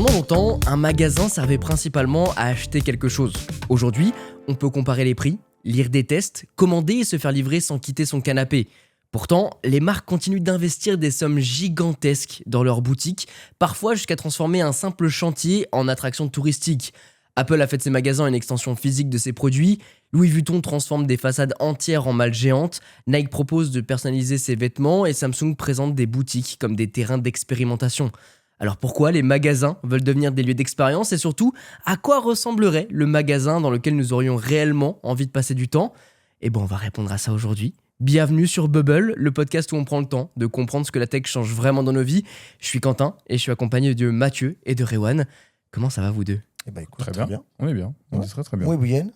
Pendant longtemps, un magasin servait principalement à acheter quelque chose. Aujourd'hui, on peut comparer les prix, lire des tests, commander et se faire livrer sans quitter son canapé. Pourtant, les marques continuent d'investir des sommes gigantesques dans leurs boutiques, parfois jusqu'à transformer un simple chantier en attraction touristique. Apple a fait de ses magasins une extension physique de ses produits, Louis Vuitton transforme des façades entières en malles géantes, Nike propose de personnaliser ses vêtements et Samsung présente des boutiques comme des terrains d'expérimentation. Alors pourquoi les magasins veulent devenir des lieux d'expérience et surtout, à quoi ressemblerait le magasin dans lequel nous aurions réellement envie de passer du temps ? Eh bien on va répondre à ça aujourd'hui. Bienvenue sur Bubble, le podcast où on prend le temps de comprendre ce que la tech change vraiment dans nos vies. Je suis Quentin et je suis accompagné de Mathieu et de Rewan. Comment ça va vous deux ? Eh ben, écoute, Très bien. On est bien. On est très bien. Oui, bien.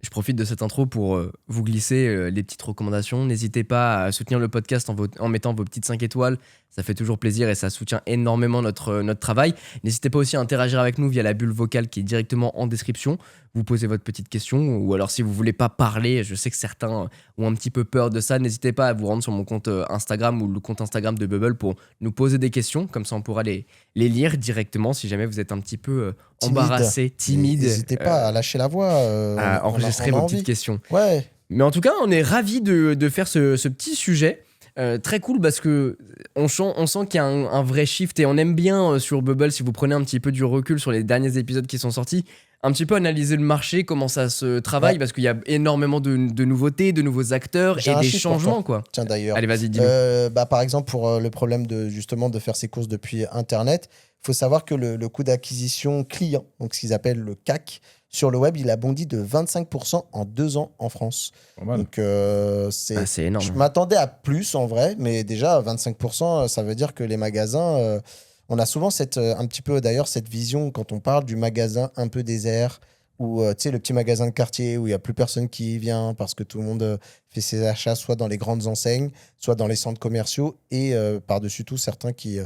Je profite de cette intro pour vous glisser les petites recommandations. N'hésitez pas à soutenir le podcast en mettant vos petites 5 étoiles. Ça fait toujours plaisir et ça soutient énormément notre travail. N'hésitez pas aussi à interagir avec nous via la bulle vocale qui est directement en description. Vous posez votre petite question ou alors si vous voulez pas parler, je sais que certains ont un petit peu peur de ça, n'hésitez pas à vous rendre sur mon compte Instagram ou le compte Instagram de Bubble pour nous poser des questions. Comme ça, on pourra les lire directement si jamais vous êtes un petit peu embarrassé, timide. N'hésitez pas à lâcher la voix. À enregistrer vos petites questions. Ouais. Mais en tout cas, on est ravis de faire ce petit sujet. Très cool parce que on sent qu'il y a un vrai shift et on aime bien sur Bubble, si vous prenez un petit peu du recul sur les derniers épisodes qui sont sortis, un petit peu analyser le marché, comment ça se travaille, parce qu'il y a énormément de nouveautés, de nouveaux acteurs et des changements, quoi. Tiens, d'ailleurs. Allez, vas-y, dis-nous. Par exemple, pour le problème de faire ses courses depuis Internet, il faut savoir que le coût d'acquisition client, donc ce qu'ils appellent le CAC, sur le web, il a bondi de 25% en 2 ans en France. Donc, c'est énorme. Je m'attendais à plus, en vrai, mais déjà, 25%, ça veut dire que les magasins... on a souvent un petit peu, d'ailleurs, cette vision, quand on parle du magasin un peu désert, ou tu sais, le petit magasin de quartier où il n'y a plus personne qui y vient parce que tout le monde fait ses achats soit dans les grandes enseignes, soit dans les centres commerciaux, et par-dessus tout, certains qui,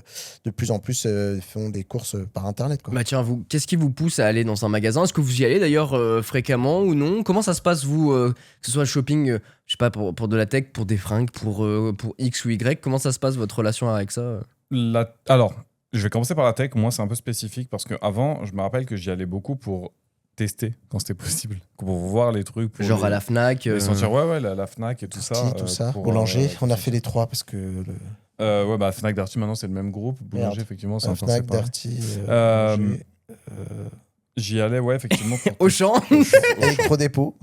de plus en plus, font des courses par Internet, quoi. Bah tiens, qu'est-ce qui vous pousse à aller dans un magasin ? Est-ce que vous y allez d'ailleurs fréquemment ou non ? Comment ça se passe, vous, que ce soit le shopping, je sais pas, pour de la tech, pour des fringues, pour X ou Y, comment ça se passe, votre relation avec ça ? Alors, je vais commencer par la tech. Moi, c'est un peu spécifique parce qu'avant, je me rappelle que j'y allais beaucoup pour tester quand c'était possible, pour voir les trucs. Genre à la Fnac les sentir, la Fnac et tout ça. Tout ça. Boulanger, on a fait les 3 parce que... Fnac, Darty, maintenant, c'est le même groupe. Boulanger, effectivement, c'est un peu Fnac, séparé. Darty, J'y allais, effectivement. Auchan. Électrodépôt.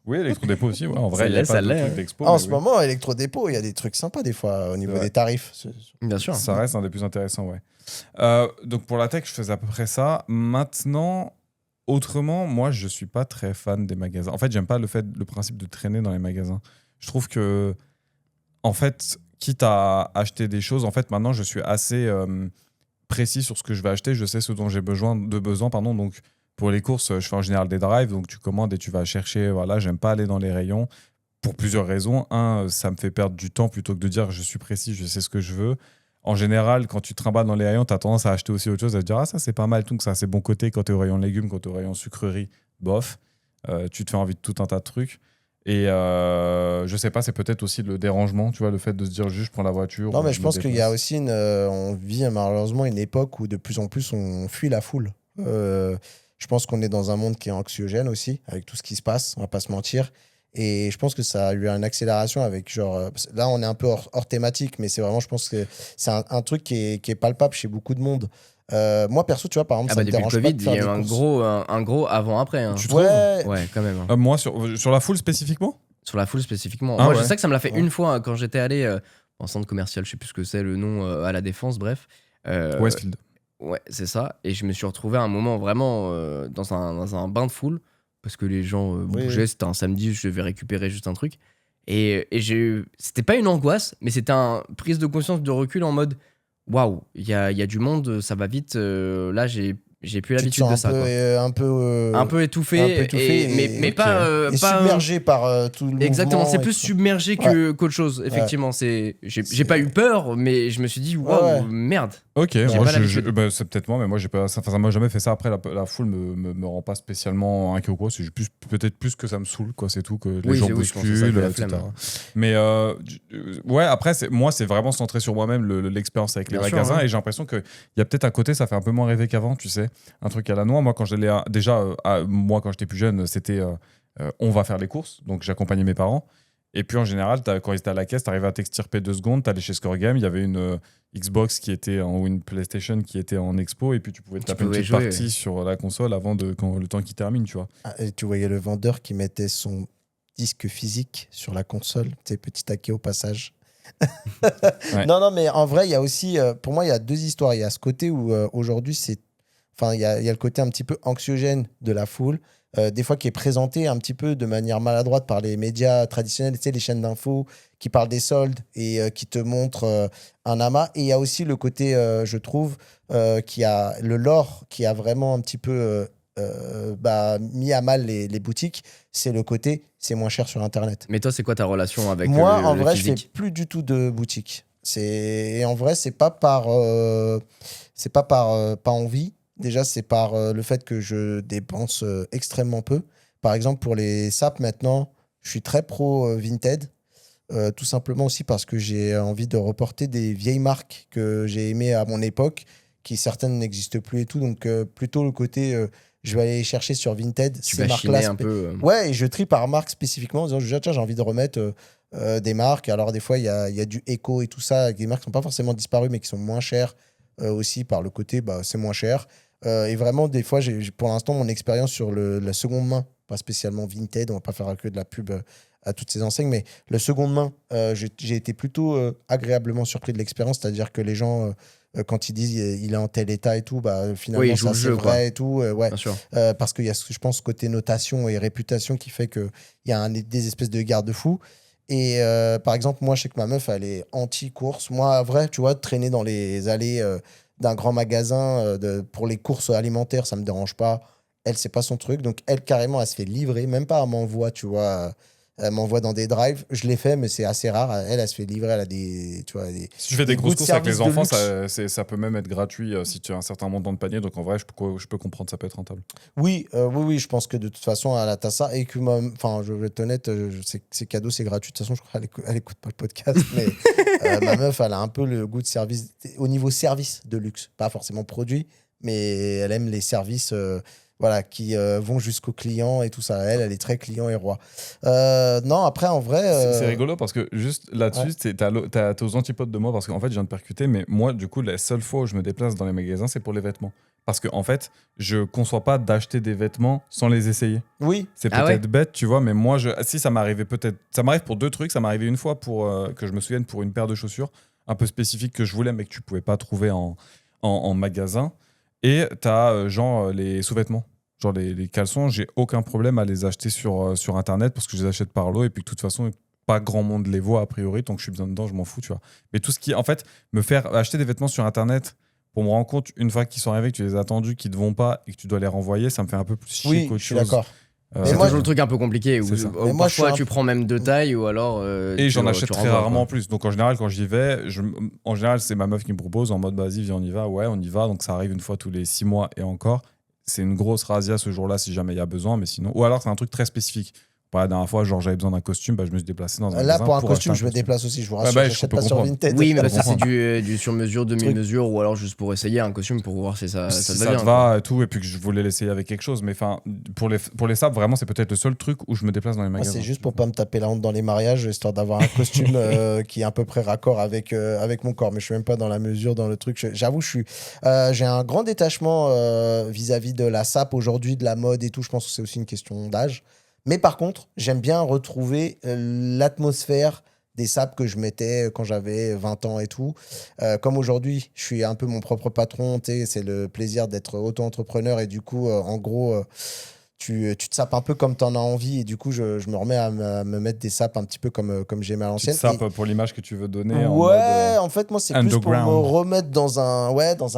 Oui, Électrodépôt aussi. Ouais. En vrai, il y a ça pas de l'est, trucs d'expo. En ce moment, Électrodépôt, il y a des trucs sympas des fois au niveau des tarifs. Bien sûr. Ça reste un des plus intéressants, ouais. Donc pour la tech, je faisais à peu près ça. Maintenant, autrement, moi, je suis pas très fan des magasins. En fait, j'aime pas le principe de traîner dans les magasins. Je trouve que, en fait, quitte à acheter des choses, en fait, maintenant, je suis assez précis sur ce que je vais acheter. Je sais ce dont j'ai besoin. Donc, pour les courses, je fais en général des drives. Donc, tu commandes et tu vas chercher. Voilà, j'aime pas aller dans les rayons pour plusieurs raisons. Un, ça me fait perdre du temps plutôt que de dire je suis précis, je sais ce que je veux. En général, quand tu te trimbales dans les rayons, tu as tendance à acheter aussi autre chose, à te dire ah, ça c'est pas mal, donc ça c'est bon côté quand tu es au rayon légumes, quand tu es au rayon sucrerie, bof. Tu te fais envie de tout un tas de trucs. Et je sais pas, c'est peut-être aussi le dérangement, tu vois, le fait de se dire juste je prends la voiture. Non, mais je pense qu'il y a aussi on vit malheureusement une époque où de plus en plus on fuit la foule. Je pense qu'on est dans un monde qui est anxiogène aussi, avec tout ce qui se passe, on va pas se mentir. Et je pense que ça a eu une accélération avec là, on est un peu hors thématique, mais c'est vraiment, je pense que c'est un truc qui est palpable chez beaucoup de monde. Moi, perso, tu vois, par exemple, ça me depuis le dérange Covid, pas de faire il y a eu un gros avant-après. Hein. Tu trouves ? Ouais, quand même. Moi, sur la foule spécifiquement ? Sur la foule spécifiquement. Ah, moi, ouais. je sais que ça me l'a fait une fois quand j'étais allé en centre commercial, je sais plus ce que c'est le nom, à la Défense, bref. Westfield. Ouais, c'est ça. Et je me suis retrouvé à un moment vraiment dans un bain de foule parce que les gens bougeaient. C'était un samedi, je devais récupérer juste un truc. Et c'était pas une angoisse, mais c'était une prise de conscience de recul en mode waouh, il y a du monde, ça va vite. Là, j'ai J'ai plus Tu te l'habitude sens de ça. Quoi. un peu Un peu étouffé, un peu étouffé mais ok. pas, et pas submergé par tout le exactement. mouvement C'est et plus tout ça. submergé qu'autre chose. Effectivement, j'ai pas eu peur, mais je me suis dit waouh, Ouais. merde. Ok, J'ai moi pas l'habitude. bah, c'est peut-être moi, mais moi j'ai pas ça, enfin, ça m'a jamais fait ça. Après, la foule me rend pas spécialement inquiet ou quoi. C'est peut-être plus que ça me saoule, quoi. C'est tout, que les Oui, gens je pense que ça bousculent, fait la etc. flemme. Mais ouais, après, moi c'est vraiment centré sur moi-même l'expérience avec les Bien sûr, magasins, ouais. et j'ai l'impression qu'il y a peut-être à côté, ça fait un peu moins rêver qu'avant, tu sais. Un truc à la noix. Moi, quand j'allais déjà, moi quand j'étais plus jeune, c'était on va faire les courses, donc j'accompagnais mes parents. Et puis en général, quand ils étaient à la caisse, t'arrivais à t'extirper 2 secondes, t'allais chez Score Game, il y avait une Xbox qui était ou une PlayStation qui était en expo, et puis tu pouvais te taper une pouvais petite jouer, partie sur la console avant quand le temps qui termine, tu vois. Ah, et tu voyais le vendeur qui mettait son disque physique sur la console, tu sais, petit taquet au passage. Ouais. Non, mais en vrai, il y a aussi, pour moi, il y a deux histoires. Il y a ce côté où aujourd'hui, enfin, il y a le côté un petit peu anxiogène de la foule, des fois qui est présenté un petit peu de manière maladroite par les médias traditionnels, tu sais, les chaînes d'infos qui parlent des soldes et qui te montrent un amas. Et il y a aussi le côté, je trouve, qui a le lore qui a vraiment un petit peu mis à mal les boutiques. C'est le côté, c'est moins cher sur Internet. Mais toi, c'est quoi ta relation avec Moi, en le vrai, je fais physique? plus du tout de boutique. Et en vrai, c'est pas pas envie. Déjà, c'est par le fait que je dépense extrêmement peu. Par exemple, pour les sapes, maintenant, je suis très pro Vinted. Tout simplement aussi parce que j'ai envie de reporter des vieilles marques que j'ai aimées à mon époque, qui certaines n'existent plus et tout. Donc, plutôt le côté, je vais aller chercher sur Vinted Tu ces vas marques-là. chiner un peu. Ouais, et je trie par marque spécifiquement en disant, tiens, j'ai envie de remettre des marques. Alors, des fois, il y a du éco et tout ça, avec des marques qui sont pas forcément disparues, mais qui sont moins chères aussi par le côté, c'est moins cher. Et vraiment, des fois, pour l'instant, mon expérience sur la seconde main, pas spécialement Vinted, on va pas faire que de la pub à toutes ces enseignes, mais le seconde main, j'ai été plutôt agréablement surpris de l'expérience, c'est-à-dire que les gens, quand ils disent il est en tel état et tout, finalement, Oui, ils jouent ça le c'est jeu, quoi. vrai et tout. Ouais. Bien sûr. Parce qu'il y a, je pense, côté notation et réputation qui fait qu'il y a des espèces de garde-fous. Et par exemple, moi, je sais que ma meuf, elle est anti-course. Moi, vrai, tu vois, traîner dans les allées d'un grand magasin pour les courses alimentaires, ça me dérange pas. Elle, c'est pas son truc. Donc, elle, carrément, elle se fait livrer. Même pas, elle m'envoie, tu vois. Elle m'envoie dans des drives. Je l'ai fait, mais c'est assez rare. Elle se fait livrer. Elle a des, tu vois, Si tu fais des des grosses goûts de courses avec service les de enfants, luxe. ça peut même être gratuit si tu as un certain montant de panier. Donc en vrai, je peux comprendre, ça peut être rentable. Oui, oui, je pense que de toute façon, elle a ça. Et que, enfin, je vais être honnête, c'est cadeau, c'est gratuit. De toute façon, je crois qu'elle écoute pas le podcast. Mais ma meuf, elle a un peu le goût de service, au niveau service de luxe. Pas forcément produit, mais elle aime les services voilà, qui vont jusqu'au client et tout ça. Elle est très client et roi. Non, après, en vrai. C'est rigolo parce que juste là-dessus, Ouais. t'es aux antipodes de moi parce qu'en fait, je viens de percuter, mais moi, du coup, la seule fois où je me déplace dans les magasins, c'est pour les vêtements. Parce que en fait, je conçois pas d'acheter des vêtements sans les essayer. Oui, C'est Ah ouais? peut-être bête, tu vois, mais moi, si ça m'arrivait peut-être. Ça m'arrive pour 2 trucs. Ça m'est arrivé une fois pour que je me souvienne pour une paire de chaussures un peu spécifique que je voulais, mais que tu pouvais pas trouver en magasin. Et t'as les sous-vêtements. Genre les caleçons, j'ai aucun problème à les acheter sur Internet parce que je les achète par lot et puis de toute façon, pas grand monde les voit a priori. Tant que je suis bien dedans, je m'en fous, tu vois. Mais tout ce qui, en fait, me faire acheter des vêtements sur Internet pour me rendre compte, une fois qu'ils sont arrivés, que tu les as attendus, qu'ils te vont pas et que tu dois les renvoyer, ça me fait un peu plus chier oui, qu'autre je suis chose. d'accord. Mais C'est moi, toujours le truc un peu compliqué où, c'est ça. où Mais moi, je suis parfois un tu peu- prends même 2 tailles ou alors Et tu, j'en achète tu très renvoies, rarement en quoi. plus. Donc en général, quand j'y vais, en général, c'est ma meuf qui me propose en mode vas-y, viens, on y va. Ouais, on y va. Donc ça arrive une fois tous les 6 mois et encore. C'est une grosse razzia ce jour-là si jamais il y a besoin. Mais sinon, ou alors c'est un truc très spécifique. La dernière fois, genre j'avais besoin d'un costume, je me suis déplacé dans un Là, magasin pour un pour costume, acheter je me déplace aussi, je vous Ouais, rassure, bah, je j'achète peux pas sur comprendre. Vinted. Oui, mais Je parce que c'est comprends. du sur-mesure, demi-mesure ou alors juste pour essayer un costume pour voir si ça Si te va ça bien. te quoi. va et tout, et puis que je voulais l'essayer avec quelque chose. Mais enfin, pour les sapes, vraiment, c'est peut-être le seul truc où je me déplace dans les Moi, magasins. c'est juste pour pas me taper la honte dans les mariages, histoire d'avoir un costume qui est à peu près raccord avec mon corps. Mais je suis même pas dans la mesure, dans le truc. J'avoue, j'ai un grand détachement vis-à-vis de la sape aujourd'hui, de la mode et tout. Je pense que c'est aussi une question d'âge. Mais par contre, j'aime bien retrouver l'atmosphère des sapes que je mettais quand j'avais 20 ans et tout. Comme aujourd'hui, je suis un peu mon propre patron, tu sais, c'est le plaisir d'être auto-entrepreneur et du coup, en gros, tu te sapes un peu comme tu en as envie. Et du coup, je me remets à me mettre des sapes un petit peu comme j'aimais à Tu te l'ancienne. sapes pour l'image que tu veux donner. Ouais, En mode, en fait, moi, c'est plus pour me underground. remettre dans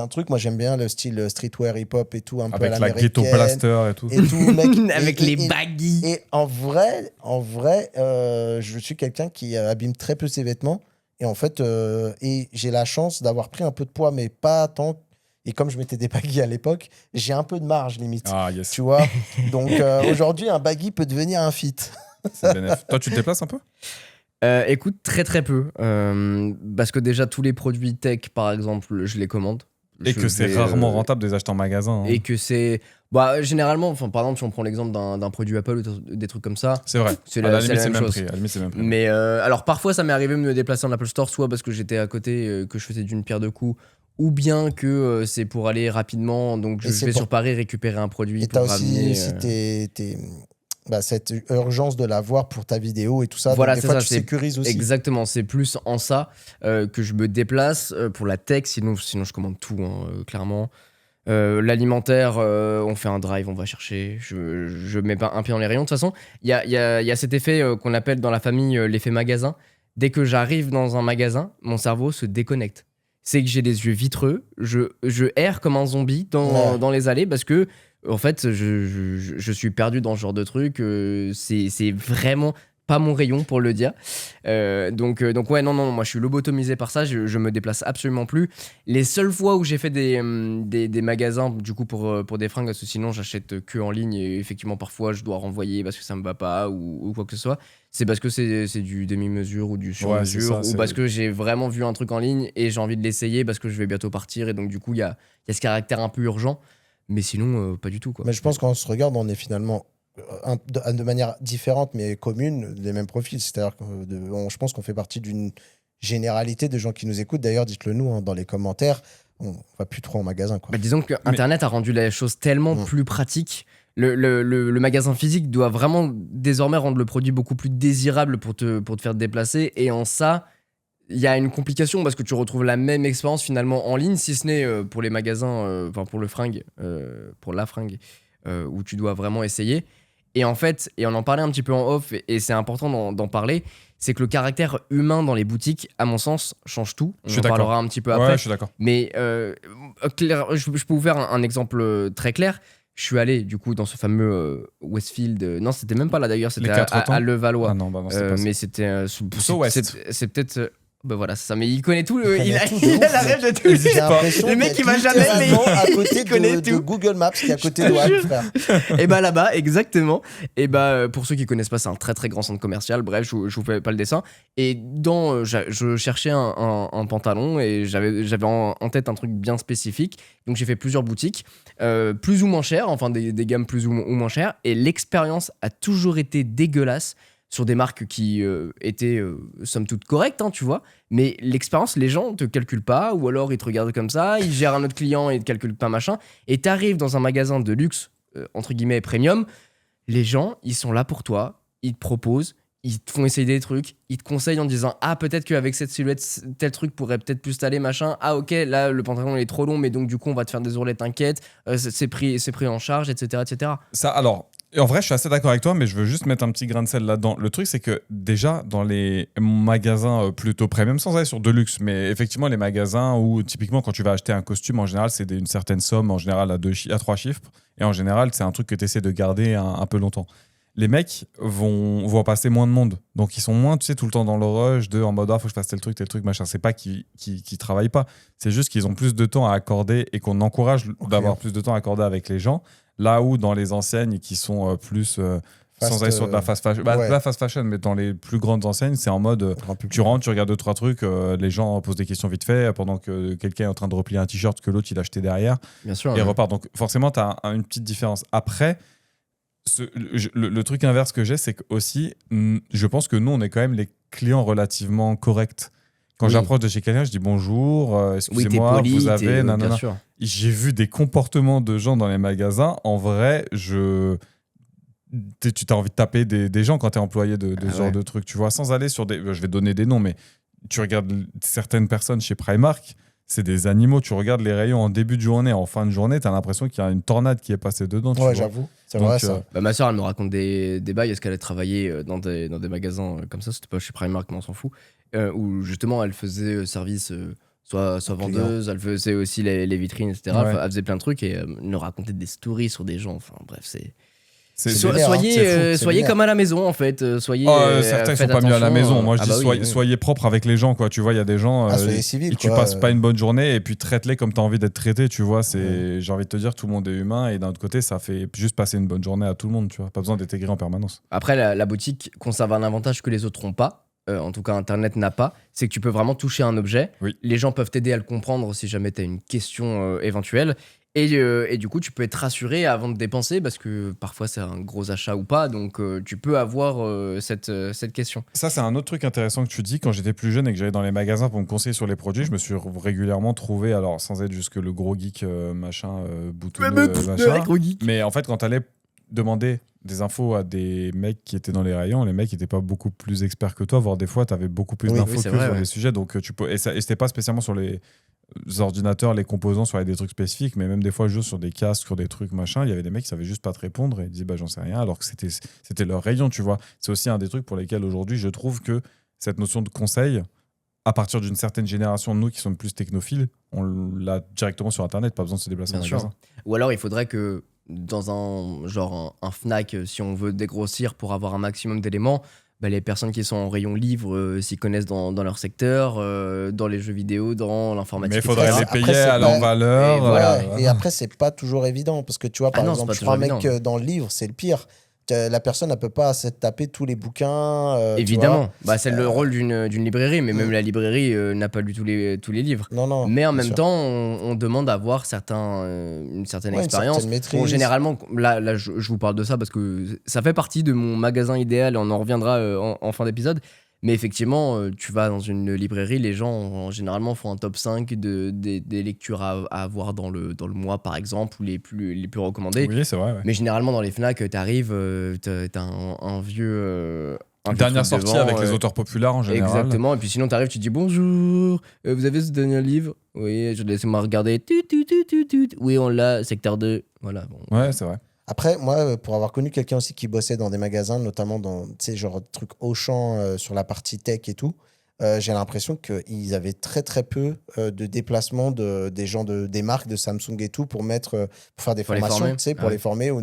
un truc. Moi, j'aime bien le style streetwear hip-hop et tout, un peu à avec la ghetto l'américaine. plaster et tout. Et tout, mec. Avec Et- les et- baggy. Et en vrai, je suis quelqu'un qui abîme très peu ses vêtements. Et en fait, et j'ai la chance d'avoir pris un peu de poids, mais pas tant. Et comme je mettais des baggy à l'époque, j'ai un peu de marge limite. Ah, yes. Tu vois. Donc aujourd'hui, un baggy peut devenir un fit. C'est bénef. Toi, tu te déplaces un peu? Écoute, très très peu. Parce que déjà, tous les produits tech, par exemple, je les commande. Et Je que c'est vais, rarement rentable de les acheter en magasin. Hein. Et que c'est. Bah, généralement, enfin, par exemple, si on prend l'exemple d'un produit Apple ou des trucs comme ça, C'est vrai. c'est À la la limite, c'est le même même chose. prix. À la limite, c'est le même prix. Mais alors, parfois, ça m'est arrivé de me déplacer en Apple Store, soit parce que j'étais à côté, que je faisais d'une pierre deux coups, ou bien que c'est pour aller rapidement. Donc, je Et c'est vais pour- sur Paris récupérer un produit Et pour t'as aussi ramener. cette urgence de l'avoir pour ta vidéo et tout ça. Voilà, Donc, des c'est fois, ça, tu c'est sécurises aussi. Exactement, c'est plus en ça que je me déplace pour la tech, sinon je commande tout, hein, clairement. L'alimentaire, on fait un drive, on va chercher, je mets pas un pied dans les rayons. De toute façon, il y a cet effet qu'on appelle dans la famille l'effet magasin. Dès que j'arrive dans un magasin, mon cerveau se déconnecte. C'est que j'ai des yeux vitreux, je erre comme un zombie Ouais. dans les allées parce que, en fait, je suis perdu dans ce genre de truc. C'est vraiment pas mon rayon pour le dire. Donc ouais, non, moi je suis lobotomisé par ça, je me déplace absolument plus. Les seules fois où j'ai fait des magasins, du coup, pour des fringues, parce que sinon j'achète que en ligne et effectivement parfois je dois renvoyer parce que ça me va pas ou quoi que ce soit, c'est parce que c'est du demi-mesure ou du sur-mesure c'est ça, ou c'est- parce que j'ai vraiment vu un truc en ligne et j'ai envie de l'essayer parce que je vais bientôt partir et donc du coup il y a ce caractère un peu urgent. Mais sinon, pas du tout, quoi. Mais je pense qu'on se regarde, on est finalement de manière différente mais commune, les mêmes profils. C'est-à-dire que je pense qu'on fait partie d'une généralité de gens qui nous écoutent. D'ailleurs, dites-le nous dans les commentaires. On va plus trop en magasin, quoi. Bah, disons que Internet a rendu la chose tellement plus pratique. Le magasin physique doit vraiment désormais rendre le produit beaucoup plus désirable pour te faire te déplacer. Et en ça, il y a une complication parce que tu retrouves la même expérience finalement en ligne, si ce n'est pour les magasins, enfin pour le fringue, pour la fringue, où tu dois vraiment essayer. Et en fait, et on en parlait un petit peu en off, et c'est important d'en parler, c'est que le caractère humain dans les boutiques, à mon sens, change tout. On Je suis en d'accord. parlera un petit peu après. Ouais, je suis d'accord. Mais je peux vous faire un exemple très clair. Je suis allé du coup dans ce fameux Westfield. Non, c'était même pas là d'ailleurs, c'était Les Quatre Temps à Levallois. Ah non, bah non, c'est pas ça. Mais c'était. So West. C'est peut-être. Ben voilà, c'est ça. Mais il connaît tout. connaît Il a tout de ouf, la rêve de tout. J'ai l'impression Le mec, d'être il va jamais, mais littéralement à côté il connaît de tout. Google Maps qui est à côté de Wad, frère. Et bah là-bas, exactement. Et bah pour ceux qui connaissent pas, c'est un très très grand centre commercial. Bref, je vous fais pas le dessin. Et je cherchais un pantalon et j'avais en tête un truc bien spécifique. Donc j'ai fait plusieurs boutiques, plus ou moins chères, enfin des gammes plus ou moins chères. Et l'expérience a toujours été dégueulasse sur des marques qui étaient somme toute correctes, hein, tu vois. Mais l'expérience, les gens te calculent pas, ou alors ils te regardent comme ça, ils gèrent un autre client et ils te calculent pas, machin. Et t'arrives dans un magasin de luxe, entre guillemets premium, les gens, ils sont là pour toi, ils te proposent, ils te font essayer des trucs, ils te conseillent en disant ah peut-être qu'avec cette silhouette tel truc pourrait peut-être plus t'aller, machin. Ah ok, là le pantalon il est trop long, mais donc du coup on va te faire des ourlets, t'inquiète, c'est pris en charge, etc. Ça, alors, et en vrai, je suis assez d'accord avec toi, mais je veux juste mettre un petit grain de sel là-dedans. Le truc, c'est que déjà, dans les magasins plutôt premium, sans aller sur de luxe, mais effectivement, les magasins où, typiquement, quand tu vas acheter un costume, en général, c'est une certaine somme, en général, à 3 chiffres. Et en général, c'est un truc que tu essaies de garder un peu longtemps. Les mecs vont passer moins de monde. Donc, ils sont moins, tu sais, tout le temps dans le rush en mode, ah, faut que je fasse tel truc, machin. C'est pas qu'ils travaillent pas. C'est juste qu'ils ont plus de temps à accorder et qu'on encourage d'avoir plus de temps à accorder avec les gens. Là où dans les enseignes qui sont plus sans aller sur de la fast fashion, ouais. pas fast fashion, mais dans les plus grandes enseignes, c'est en mode tu rentres, tu regardes 2-3 trucs, les gens posent des questions vite fait pendant que quelqu'un est en train de replier un t-shirt que l'autre il a acheté derrière Bien sûr. et repart. Donc forcément, tu as une petite différence. Après, le truc inverse que j'ai, c'est que aussi, je pense que nous, on est quand même les clients relativement corrects. Quand j'approche de chez quelqu'un, je dis bonjour, excusez-moi, poli, vous avez... bien sûr. J'ai vu des comportements de gens dans les magasins. En vrai, tu t'as envie de taper des gens quand tu es employé de ce genre de trucs. Tu vois, sans aller sur des... Je vais donner des noms, mais tu regardes certaines personnes chez Primark, c'est des animaux. Tu regardes les rayons en début de journée, en fin de journée, tu as l'impression qu'il y a une tornade qui est passée dedans. Ouais, j'avoue. C'est Donc, vrai, ça. Bah, ma soeur, elle me raconte des bails, est-ce qu'elle a travaillé dans des magasins comme ça, c'était pas chez Primark, mais on s'en fout, où justement elle faisait service, soit Client. vendeuse, elle faisait aussi les vitrines, etc. Ouais. Enfin, elle faisait plein de trucs et elle nous racontait des stories sur des gens. Enfin bref, c'est. C'est lunaire, hein. Soyez, C'est fou, c'est soyez lunaire. comme à la maison en fait. Soyez. certains ils faites sont pas mieux à la attention, maison. Moi je ah dis bah oui, oui. soyez propre avec les gens, quoi. Tu vois, il y a des gens, Soyez civil, et tu quoi. passes pas une bonne journée et puis traite-les comme tu as envie d'être traité, tu vois. J'ai envie de te dire, tout le monde est humain et d'un autre côté, ça fait juste passer une bonne journée à tout le monde, tu vois. Pas besoin d'être aigri en permanence. Après, la boutique conserve un avantage que les autres n'ont pas. En tout cas, Internet n'a pas. C'est que tu peux vraiment toucher un objet. Oui. Les gens peuvent t'aider à le comprendre si jamais tu as une question éventuelle. Et du coup, tu peux être rassuré avant de dépenser parce que parfois c'est un gros achat ou pas. Donc, tu peux avoir cette question. Ça, c'est un autre truc intéressant que tu dis. Quand j'étais plus jeune et que j'allais dans les magasins pour me conseiller sur les produits, je me suis régulièrement trouvé, alors sans être jusque le gros geek boutonneux, machin. Mais en fait, quand t'allais demander des infos à des mecs qui étaient dans les rayons, les mecs n'étaient pas beaucoup plus experts que toi, voire des fois, tu avais beaucoup plus Oui, d'infos oui, c'est que vrai, sur ouais. les sujets. Donc, et c'était pas spécialement sur les ordinateurs, les composants, sur des trucs spécifiques, mais même des fois, juste sur des casques, sur des trucs, machin, il y avait des mecs qui savaient juste pas te répondre et ils disaient, bah, j'en sais rien, alors que c'était leur rayon, tu vois. C'est aussi un des trucs pour lesquels aujourd'hui, je trouve que cette notion de conseil, à partir d'une certaine génération, nous qui sommes plus technophiles, on l'a directement sur Internet, pas besoin de se déplacer Bien en sûr. magasin. Ou alors, il faudrait que dans un Fnac, si on veut dégrossir pour avoir un maximum d'éléments, bah, les personnes qui sont en rayon livre s'y connaissent dans leur secteur, dans les jeux vidéo, dans l'informatique. Mais il faudrait etc. les Après, payer c'est à leur pas- valeur. Et voilà. Ouais, et après, c'est pas toujours évident parce que tu vois, par Ah non, c'est exemple, pas je prends un toujours mec évident. dans le livre, c'est le pire. La personne, elle peut pas se taper tous les bouquins. tu Évidemment, bah, c'est le rôle d'une librairie, mais Mm. même la librairie n'a pas du tout tous les livres. vois. Non, non. Mais en bien même sûr. temps, on demande à avoir une certaine Ouais, une expérience. certaine maîtrise. Bon, généralement, là je vous parle de ça parce que ça fait partie de mon magasin idéal et on en reviendra en fin d'épisode. Mais effectivement, tu vas dans une librairie, les gens généralement font un top 5 des lectures à avoir dans le mois, par exemple, ou les plus recommandées. Oui, c'est vrai. Ouais. Mais généralement, dans les Fnac, t'arrives, t'as un vieux. Un vieux Dernière truc sortie devant, avec les auteurs populaires en général. Exactement, et puis sinon t'arrives, tu dis bonjour, vous avez ce dernier livre? Oui, laissez-moi regarder. Oui, on l'a, secteur 2. Voilà. Bon. Ouais, c'est vrai. Après, moi, pour avoir connu quelqu'un aussi qui bossait dans des magasins, notamment dans, tu sais, genre trucs Auchan sur la partie tech et tout, j'ai l'impression qu'ils avaient très très peu de déplacements des gens des marques de Samsung et tout pour pour faire des Pour les formations, former. tu sais, pour Ah ouais. les former aux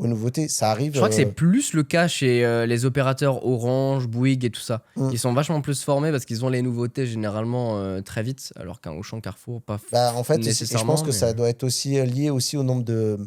nouveautés. Ça arrive. Je crois que c'est plus le cas chez les opérateurs Orange, Bouygues et tout ça. Mm. Ils sont vachement plus formés parce qu'ils ont les nouveautés généralement très vite, alors qu'un Auchan, Carrefour, pas En fait, et je nécessairement. pense que mais- ça doit être aussi lié aussi au nombre de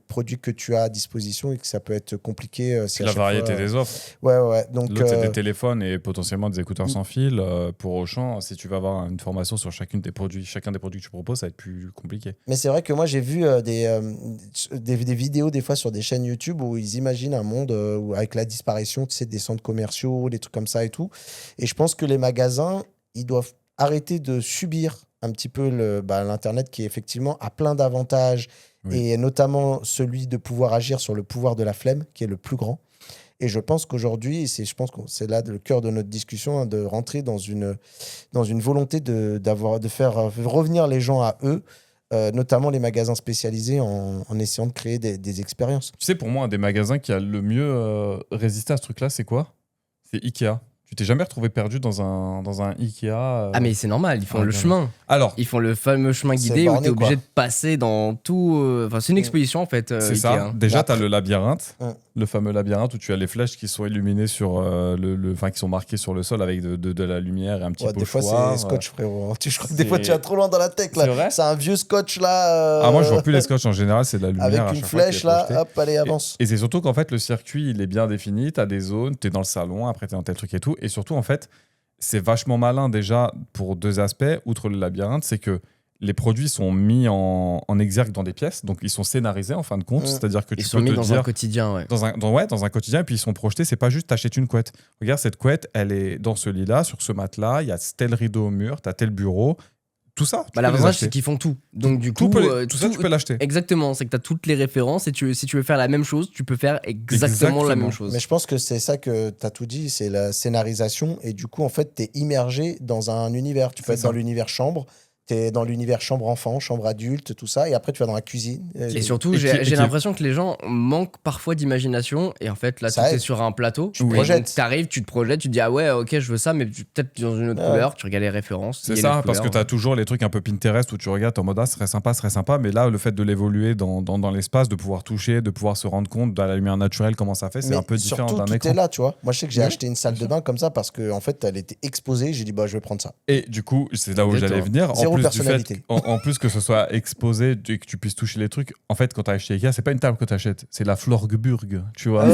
produits que tu as à disposition et que ça peut être compliqué. Si à La chaque variété fois, des offres. Ouais. Donc, L'autre, c'est des téléphones et potentiellement des écouteurs Mm. sans fil. Pour Auchan, si tu vas avoir une formation sur chacun des produits que tu proposes, ça va être plus compliqué. mais c'est vrai que moi, j'ai vu des vidéos des fois sur des chaînes YouTube où ils imaginent un monde où, avec la disparition, tu sais, des centres commerciaux, des trucs comme ça et tout. Et je pense que les magasins, ils doivent arrêter de subir un petit peu l'Internet qui, effectivement, a plein d'avantages Oui. et notamment celui de pouvoir agir sur le pouvoir de la flemme qui est le plus grand. Et je pense qu'aujourd'hui, je pense que c'est là le cœur de notre discussion, hein, de rentrer dans une volonté de faire revenir les gens à eux, notamment les magasins spécialisés, en essayant de créer des expériences. Tu sais, pour moi, un des magasins qui a le mieux résisté à ce truc-là, c'est quoi? C'est Ikea. Tu t'es jamais retrouvé perdu dans un Ikea Ah, mais c'est normal, ils font Ah, le bien. chemin. Alors, Ils font le fameux chemin C'est guidé où borné, t'es obligé quoi. de passer dans tout. Enfin, c'est une exposition en fait. c'est Ikea, ça. hein. Déjà, Après- tu as le labyrinthe, Ouais. le fameux labyrinthe où tu as les flèches qui sont illuminées sur enfin, qui sont marquées sur le sol avec de la lumière et un petit Ouais, des fois, pochoir. c'est scotch, frérot. Je crois que des fois, c'est- tu vas trop loin dans la tech. C'est vrai Là. C'est un vieux scotch, là. Ah, moi, je vois plus les scotch en général, c'est de la lumière. Avec à une chaque fois qui est flèche, là. projetée. Hop, allez, avance. Et c'est surtout qu'en fait, le circuit, il est bien défini. Tu as des zones, tu es dans le salon, après tu es dans tel truc et tout. Et surtout, en fait, c'est vachement malin déjà pour deux aspects. Outre le labyrinthe, c'est que les produits sont mis en exergue dans des pièces. Donc, ils sont scénarisés en fin de compte. Mm. C'est-à-dire que Ils tu sont peux mis te dans dire un quotidien, ouais. dans un quotidien, et puis ils sont projetés. C'est pas juste t'achètes une couette. Regarde, cette couette, elle est dans ce lit-là, sur ce matelas. Il y a tel rideau au mur, tu as tel bureau. Tout ça, tu Bah, peux les l'avantage, acheter. c'est qu'ils font tout. Donc, du Tout coup, tout ça, tu peux l'acheter. Exactement, c'est que tu as toutes les références et si tu veux faire la même chose, tu peux faire exactement la même chose. Mais je pense que c'est ça que tu as tout dit, c'est la scénarisation. Et du coup, en fait, tu es immergé dans un univers. Tu peux C'est être ça. dans l'univers chambre, T'es dans l'univers chambre enfant, chambre adulte, tout ça, et après tu vas dans la cuisine. Et surtout, et j'ai qui- l'impression que les gens manquent parfois d'imagination. Et en fait, là, Ça tout est aide. sur un plateau. Tu te projettes. T'arrives, tu te projettes, tu te dis, ah ouais, ok, je veux ça, mais peut-être dans une autre Ouais. couleur. Tu regardes les références. C'est il y a ça, une autre parce que couleur. tu as toujours les trucs un peu Pinterest où tu regardes en mode ah, ce serait sympa, mais là, le fait de l'évoluer dans l'espace, de pouvoir toucher, de pouvoir se rendre compte de la lumière naturelle, comment ça fait, c'est Mais un peu différent surtout, d'un tout écran. est là, tu vois. Moi, je sais que j'ai Oui, acheté une salle de bain comme ça parce qu'en fait, elle était exposée. J'ai dit, bah, je vais prendre ça. Et du coup, c'est là où Exactement. j'allais venir. Zéro En plus, personnalité. en plus que ce soit exposé et que tu puisses toucher les trucs, en fait, quand tu as acheté Ikea, c'est pas une table que tu achètes, c'est la Florgeburg, tu vois.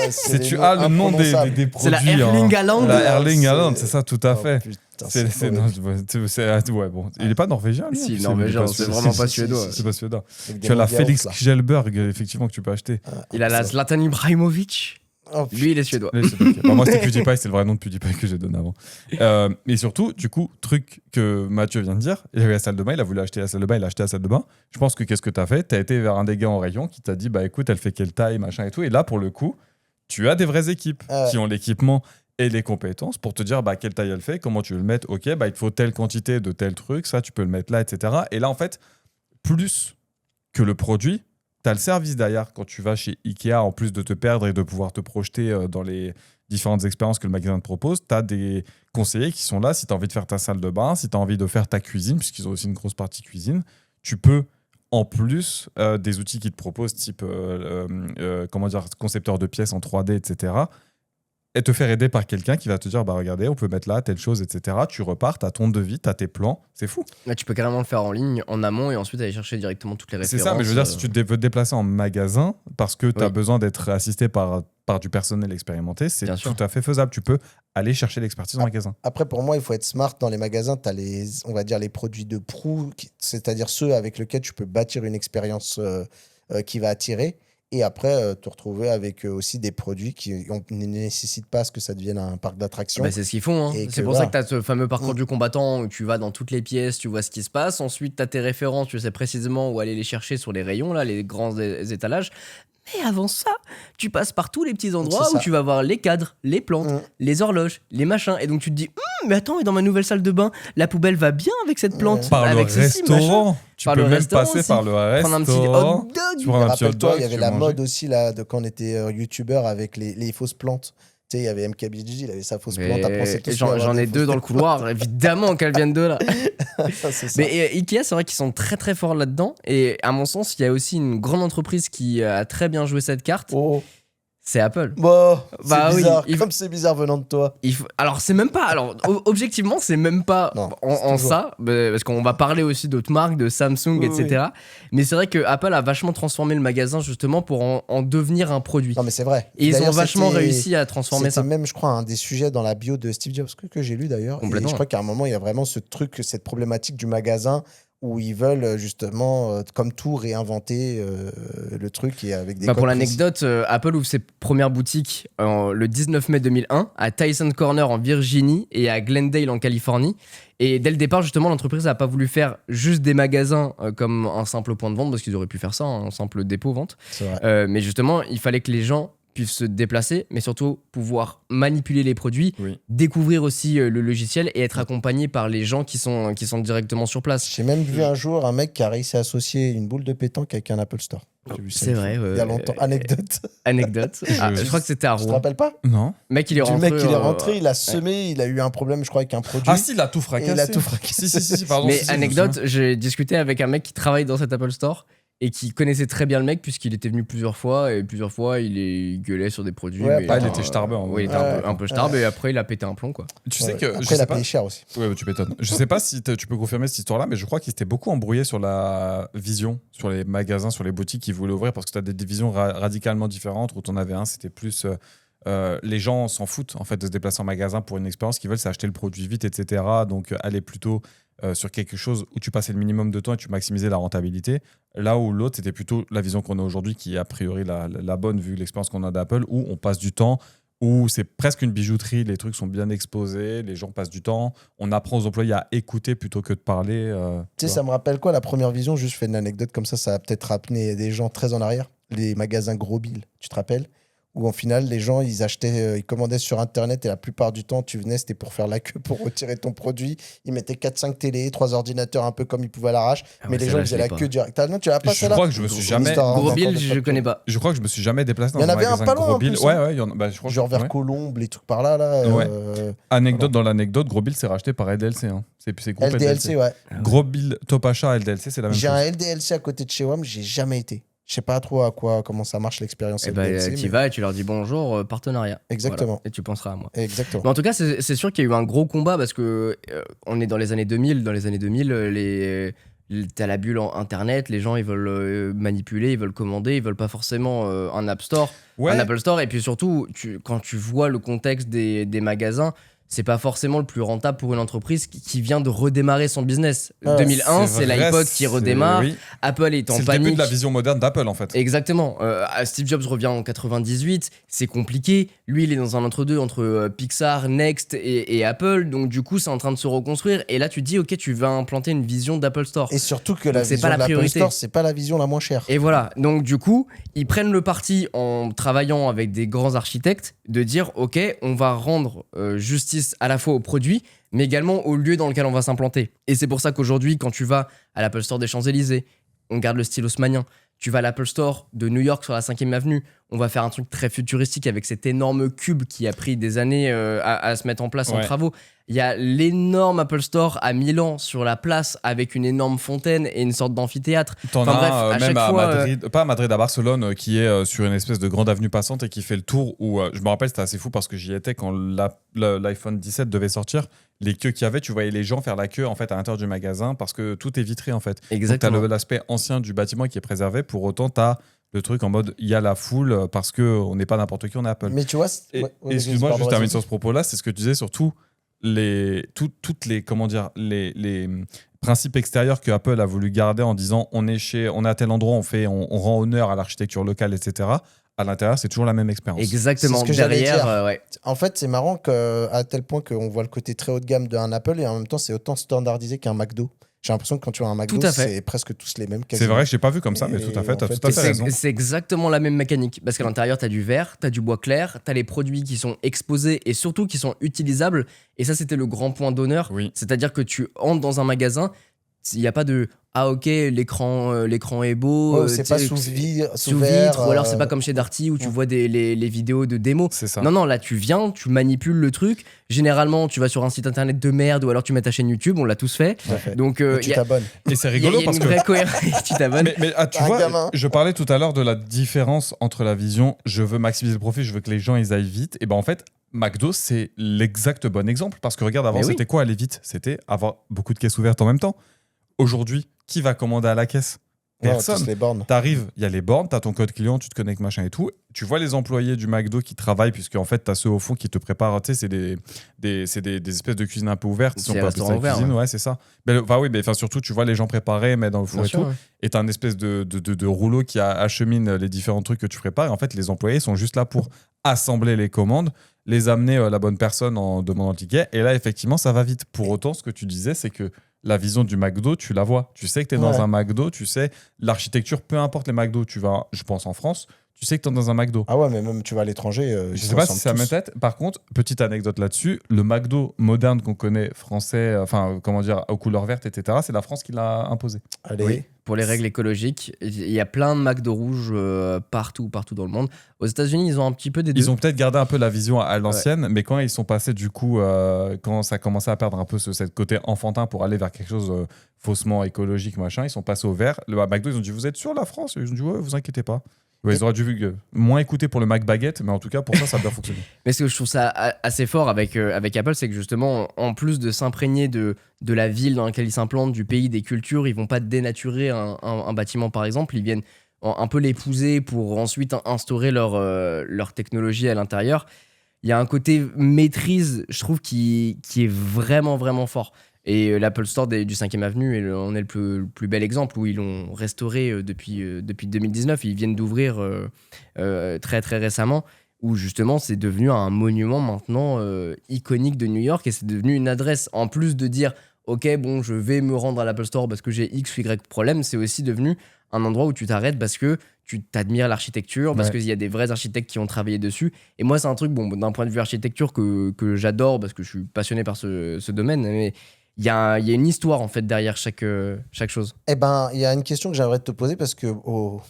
C'est Tu as le nom des C'est produits. la Erling Haaland. La Erling C'est- Haaland, c'est ça, tout à Oh, fait. putain, C'est, c'est non, mauvais. ouais, bon. Il est pas norvégien, lui. Si, C'est- norvégien, il est pas c'est suédois. vraiment pas si, suédois. C'est pas suédois. Avec des Tu as la mondials, Félix là. Kjellberg, effectivement, que tu peux acheter. Il a la Zlatan Ibrahimovic. Oh, Lui, il est suédois. Oui, c'est ok. Bah, moi, c'était PewDiePie, c'est le vrai nom de PewDiePie que j'ai donné avant. Et surtout, du coup, truc que Mathieu vient de dire, il avait la salle de bain, il a voulu acheter la salle de bain, il a acheté la salle de bain. Je pense que qu'est-ce que tu as fait? Tu as été vers un des gars en rayon qui t'a dit, bah écoute, elle fait quelle taille, machin et tout. Et là, pour le coup, tu as des vraies équipes qui ont l'équipement et les compétences pour te dire bah, quelle taille elle fait, comment tu veux le mettre. Ok, bah, il te faut telle quantité de tel truc, ça, tu peux le mettre là, etc. Et là, en fait, plus que le produit, tu as le service derrière quand tu vas chez Ikea, en plus de te perdre et de pouvoir te projeter dans les différentes expériences que le magasin te propose. Tu as des conseillers qui sont là si tu as envie de faire ta salle de bain, si tu as envie de faire ta cuisine, puisqu'ils ont aussi une grosse partie cuisine. Tu peux, en plus des outils qu'ils te proposent, type comment dire, concepteur de pièces en 3D, etc., et te faire aider par quelqu'un qui va te dire bah regardez, on peut mettre là telle chose, etc. Tu repars, t'as ton devis, t'as tes plans, c'est fou. Là, tu peux carrément le faire en ligne, en amont, et ensuite aller chercher directement toutes les C'est références. ça, mais je veux dire, si tu veux te déplacer en magasin parce que tu as Oui. besoin d'être assisté par du personnel expérimenté, c'est Bien sûr. tout à fait faisable. Tu peux aller chercher l'expertise en magasin. Après, pour moi, il faut être smart dans les magasins. Tu as on va dire, les produits de proue, c'est-à-dire ceux avec lesquels tu peux bâtir une expérience qui va attirer. Et après, te retrouver avec aussi des produits qui ne nécessitent pas à ce que ça devienne un parc d'attractions. Bah, c'est ce qu'ils font. Hein. Et C'est que pour ça voilà. que tu as ce fameux parcours du combattant où tu vas dans toutes les pièces, tu vois ce qui se passe. Ensuite, tu as tes références, tu sais précisément où aller les chercher sur les rayons, là, les grands étalages. Mais avant ça, tu passes par tous les petits endroits C'est où ça. tu vas voir les cadres, les plantes, les horloges, les machins. Et donc tu te dis, mais attends, mais dans ma nouvelle salle de bain, la poubelle va bien avec cette plante. Par avec le ceci, machin. restaurant, tu Par peux le même restaurant passer aussi. par le Prendre un petit restaurant. hot dog. Tu prends un petit hot Rappelle-toi, dog, il y avait tu la manges. mode aussi là, de quand on était youtubeur avec les fausses plantes. Tu sais, il y avait MKBGG, il avait sa fausse plante. Après, on s'est tous Et fait J'en avoir j'en des ai deux fausses dans le couloir, évidemment qu'elles viennent de là. plantes. C'est ça. Mais Ikea, c'est vrai qu'ils sont très très forts là-dedans. Et à mon sens, il y a aussi une grande entreprise qui a très bien joué cette carte. Oh. C'est Apple. Bah, Bah c'est oui, bizarre. il faut- Comme c'est bizarre venant de toi. Alors, c'est même pas. Alors, objectivement, c'est même pas Non, en c'est toujours. ça. Parce qu'on va parler aussi d'autres marques, de Samsung, Oui, etc. Mais c'est vrai que Apple a vachement transformé le magasin justement pour en devenir un produit. Non, mais c'est vrai. Et ils ont D'ailleurs, vachement c'était- réussi à transformer C'était ça. même, je crois, un des sujets dans la bio de Steve Jobs que j'ai lu d'ailleurs. Et Complètement. je crois qu'à un moment, il y a vraiment ce truc, cette problématique du magasin où ils veulent justement, comme tout, réinventer le truc et avec des Bah, pour codes précis. l'anecdote, Apple ouvre ses premières boutiques le 19 mai 2001 à Tyson Corner en Virginie et à Glendale en Californie. Et dès le départ, justement, l'entreprise n'a pas voulu faire juste des magasins comme un simple point de vente, parce qu'ils auraient pu faire ça, un simple dépôt-vente. C'est vrai. Mais justement, il fallait que les gens puissent se déplacer, mais surtout pouvoir manipuler les produits, Oui. découvrir aussi le logiciel et être accompagné par les gens qui sont directement sur place. J'ai même vu un jour un mec qui a réussi à associer une boule de pétanque avec un Apple Store. J'ai vu ça C'est une vrai. fois. Il y a longtemps. Anecdote. Anecdote. Ah, je crois que c'était à Tu te Rouen. rappelles pas? Non. Mec, il est Du rentré. mec, il est rentré, il a semé, il a eu un problème, je crois, avec un produit. Ah si, il a tout et fracassé. il a tout fracassé. Si, pardon. Mais si, je me anecdote, j'ai discuté avec un mec qui travaille dans cet Apple Store et qui connaissait très bien le mec puisqu'il était venu plusieurs fois et plusieurs fois il gueulait sur des produits. Ouais, mais, ah, il était starbé, en Oui, il vrai. était un peu starbe et après il a pété un plomb quoi. Tu sais Ouais. que Après, je il sais a pas. payé cher aussi. Ouais, tu m'étonnes. Je sais pas si tu peux confirmer cette histoire-là, mais je crois qu'il s'était beaucoup embrouillé sur la vision, sur les magasins, sur les boutiques qu'il voulait ouvrir, parce que tu as des divisions radicalement différentes, où tu en avais un, c'était plus... les gens s'en foutent en fait de se déplacer en magasin pour une expérience, qu'ils veulent c'est acheter le produit vite, etc. Donc aller plutôt sur quelque chose où tu passais le minimum de temps et tu maximisais la rentabilité. Là où l'autre, c'était plutôt la vision qu'on a aujourd'hui, qui est a priori la bonne, vu l'expérience qu'on a d'Apple, où on passe du temps, où c'est presque une bijouterie, les trucs sont bien exposés, les gens passent du temps, on apprend aux employés à écouter plutôt que de parler. Tu sais, ça me rappelle quoi, la première vision? Juste, je fais une anecdote comme ça va peut-être ramener des gens très en arrière. Les magasins Gros Bill, tu te rappelles? où en final, les gens, ils achetaient, ils commandaient sur Internet et la plupart du temps, tu venais, c'était pour faire la queue pour retirer ton produit. Ils mettaient 4-5 télés, 3 ordinateurs, un peu comme ils pouvaient à l'arrache, Ah mais ouais, les celle-là, gens, ils je faisaient l'ai la pas. queue direct. Ah non, tu l'as pas Je celle-là? crois que je me suis jamais. Gros Bill, je connais pas. Je crois que je me suis jamais déplacé dans Il y en un avait un magasin pas loin, Gros en Bill. plus, Ouais, hein. ouais, je crois Genre que- vers ouais. Colombe, les trucs par là. Ouais. Anecdote Voilà. dans l'anecdote, Gros Bill c'est racheté par LDLC. Hein. C'est groupe LDLC, ouais. Gros Bill, Top Achat, LDLC, c'est la même J'ai chose. un LDLC à côté de chez WAM, j'ai jamais été. Je sais pas trop comment ça marche l'expérience Et bah, LDLC. tu mais- vas et tu leur dis bonjour, partenariat. Exactement. Voilà. Et tu penseras à moi. Exactement. Mais en tout cas, c'est sûr qu'il y a eu un gros combat parce que on est dans les années 2000. Dans les années 2000, t'as la bulle Internet, les gens ils veulent manipuler, ils veulent commander, ils veulent pas forcément un App Store, Ouais. un Apple Store. Et puis surtout, quand tu vois le contexte des magasins, c'est pas forcément le plus rentable pour une entreprise qui vient de redémarrer son business. Ah, 2001, c'est vrai, l'iPod qui redémarre. oui. Apple est en C'est le panique. début de la vision moderne d'Apple en fait. Exactement. Steve Jobs revient en 98, c'est compliqué. Lui, il est dans un entre-deux entre Pixar, Next et Apple. Donc, du coup, c'est en train de se reconstruire. Et là, tu te dis, OK, tu vas implanter une vision d'Apple Store. Et surtout que la Donc, c'est vision pas la de l'Apple priorité. Store, c'est pas la vision la moins chère. Et voilà. Donc, du coup, ils prennent le parti en travaillant avec des grands architectes de dire, OK, on va rendre justice à la fois au produit, mais également au lieu dans lequel on va s'implanter. Et c'est pour ça qu'aujourd'hui, quand tu vas à l'Apple Store des Champs-Élysées, on garde le style haussmannien. Tu vas à l'Apple Store de New York sur la 5e avenue, on va faire un truc très futuristique avec cet énorme cube qui a pris des années à se mettre en place en Ouais. travaux. Il y a l'énorme Apple Store à Milan sur la place avec une énorme fontaine et une sorte d'amphithéâtre. T'en Enfin, as bref, un, à même chaque à fois, Madrid, pas à Madrid, à Barcelone, qui est sur une espèce de grande avenue passante et qui fait le tour où, je me rappelle, c'était assez fou parce que j'y étais quand l'iPhone 17 devait sortir. Les queues qu'il y avait, tu voyais les gens faire la queue en fait à l'intérieur du magasin parce que tout est vitré en fait. Exactement. Donc t'as l'aspect ancien du bâtiment qui est préservé, pour autant t'as le truc en mode il y a la foule parce qu'on n'est pas n'importe qui, on est Apple. Mais tu vois, Et, ouais, ouais, excuse-moi, pardon, juste termine vas-y. sur ce propos-là, c'est ce que tu disais sur toutes les comment dire les principes extérieurs que Apple a voulu garder en disant on est à tel endroit, on rend honneur à l'architecture locale, etc. À l'intérieur, c'est toujours la même expérience. Exactement. C'est ce que j'allais Derrière, dire. ouais. En fait, c'est marrant à tel point qu'on voit le côté très haut de gamme d'un Apple et en même temps, c'est autant standardisé qu'un McDo. J'ai l'impression que quand tu vois un McDo, Tout à fait. c'est presque tous les mêmes. C'est quasiment. vrai que je n'ai pas vu comme ça, mais Et tout à fait, en tu as fait, tout à fait raison. C'est exactement la même mécanique. Parce qu'à l'intérieur, tu as du verre, tu as du bois clair, tu as les produits qui sont exposés et surtout qui sont utilisables. Et ça, c'était le grand point d'honneur. Oui. C'est-à-dire que tu entres dans un magasin, il n'y a pas de ah ok, l'écran est beau. Ouais, c'est tu pas sais, sous sous verre, vitre, ou alors c'est pas comme chez Darty où tu ouais. vois les vidéos de démo. C'est ça. Non, non, là tu viens, tu manipules le truc. Généralement, tu vas sur un site internet de merde ou alors tu mets ta chaîne YouTube, on l'a tous fait. Tout à fait. Donc, Et tu t'abonnes. Et c'est il y a rigolo parce une que. vraie cohérence. Tu t'abonnes. Mais tu Un vois, gamin. je parlais tout à l'heure de la différence entre la vision je veux maximiser le profit, je veux que les gens ils aillent vite. Et ben en fait, McDo, c'est l'exact bon exemple. Parce que regarde, avant, Mais oui. c'était quoi aller vite? C'était avoir beaucoup de caisses ouvertes en même temps. Aujourd'hui, qui va commander à la caisse? Ouais, Personne. tous les bornes. T'arrives, il y a les bornes, t'as ton code client, tu te connectes, machin et tout. Tu vois les employés du McDo qui travaillent, puisque en fait, t'as ceux au fond qui te préparent. Tu sais, c'est des espèces de cuisines un peu ouvertes. C'est on peut appeler ça restaurants ouverts, cuisine, ouais, c'est ça. Mais, enfin, oui, mais enfin, surtout, tu vois les gens préparer, mettre dans le four Bien et sûr, tout. ouais. Et t'as un espèce de rouleau qui achemine les différents trucs que tu prépares. Et en fait, les employés sont juste là pour assembler les commandes, les amener à la bonne personne en demandant le ticket. Et là, effectivement, ça va vite. Pour autant, ce que tu disais, c'est que la vision du McDo, tu la vois. Tu sais que tu es dans Ouais. un McDo, tu sais l'architecture, peu importe les McDo, tu vas, je pense en France, tu sais que tu es dans un McDo. Ah ouais, mais même tu vas à l'étranger. Je sais pas si c'est à ma tête. Par contre, petite anecdote là-dessus, le McDo moderne qu'on connaît, français, enfin, comment dire, aux couleurs vertes, etc., c'est la France qui l'a imposé. Allez. Oui, pour les règles écologiques. Il y a plein de McDo rouges partout dans le monde. Aux États-Unis, ils ont un petit peu des deux. Ils ont peut-être gardé un peu la vision à l'ancienne, mais quand ils sont passés, du coup, quand ça commençait à perdre un peu ce côté enfantin pour aller vers quelque chose faussement écologique, machin, ils sont passés au vert. Le McDo, ils ont dit, vous êtes sûr la France? Ils ont dit, ouais, vous inquiétez pas. Ouais, ils auraient dû moins écouter pour le Mac Baguette, mais en tout cas, pour ça a bien fonctionné. Mais ce que je trouve ça assez fort avec Apple, c'est que justement, en plus de s'imprégner de la ville dans laquelle ils s'implantent, du pays, des cultures, ils vont pas dénaturer un bâtiment, par exemple. Ils viennent un peu l'épouser pour ensuite instaurer leur technologie à l'intérieur. Il y a un côté maîtrise, je trouve, qui est vraiment, vraiment fort. Et l'Apple Store du 5e Avenue en est le plus bel exemple où ils l'ont restauré depuis 2019. Ils viennent d'ouvrir très, très récemment où justement c'est devenu un monument maintenant iconique de New York et c'est devenu une adresse. En plus de dire ok, bon, je vais me rendre à l'Apple Store parce que j'ai X ou Y problème. C'est aussi devenu un endroit où tu t'arrêtes parce que tu t'admires l'architecture, parce Ouais. qu'il y a des vrais architectes qui ont travaillé dessus. Et moi, c'est un truc, bon, d'un point de vue architecture que j'adore parce que je suis passionné par ce domaine. Mais il y a une histoire en fait derrière chaque chose. Eh ben, il y a une question que j'aimerais te poser parce que au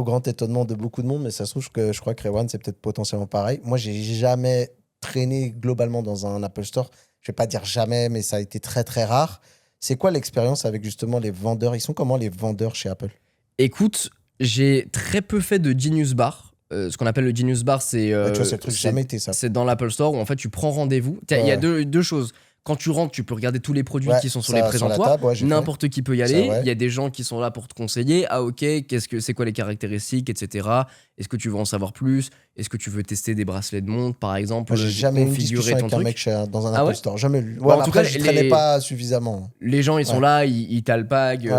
grand étonnement de beaucoup de monde, mais ça se trouve que je crois que Rewan, c'est peut-être potentiellement pareil. Moi, j'ai jamais traîné globalement dans un Apple Store. Je vais pas dire jamais, mais ça a été très très rare. C'est quoi l'expérience avec justement les vendeurs? Ils sont comment les vendeurs chez Apple? Écoute, j'ai très peu fait de Genius Bar. Ce qu'on appelle le Genius Bar, c'est Ouais, tu vois, c'est le truc, j'ai jamais été ça. c'est dans l'Apple Store où en fait tu prends rendez-vous. Il y a Ouais. deux choses. Quand tu rentres, tu peux regarder tous les produits Ouais, qui sont sur ça, les sur la présentoirs. table, ouais, j'ai fait. N'importe qui peut y C'est aller. vrai. Il y a des gens qui sont là pour te conseiller. Ah ok, c'est quoi les caractéristiques, etc. Est-ce que tu veux en savoir plus? Est-ce que tu veux tester des bracelets de montre, par exemple? Moi, j'ai jamais eu une configurer discussion avec ton un truc. mec dans un Ah Apple ouais? Store. Jamais lu. Bah, Ouais, en mais tout après, cas, je traînais les- pas suffisamment. Les gens, ils sont Ouais. là, ils t'alpaguent,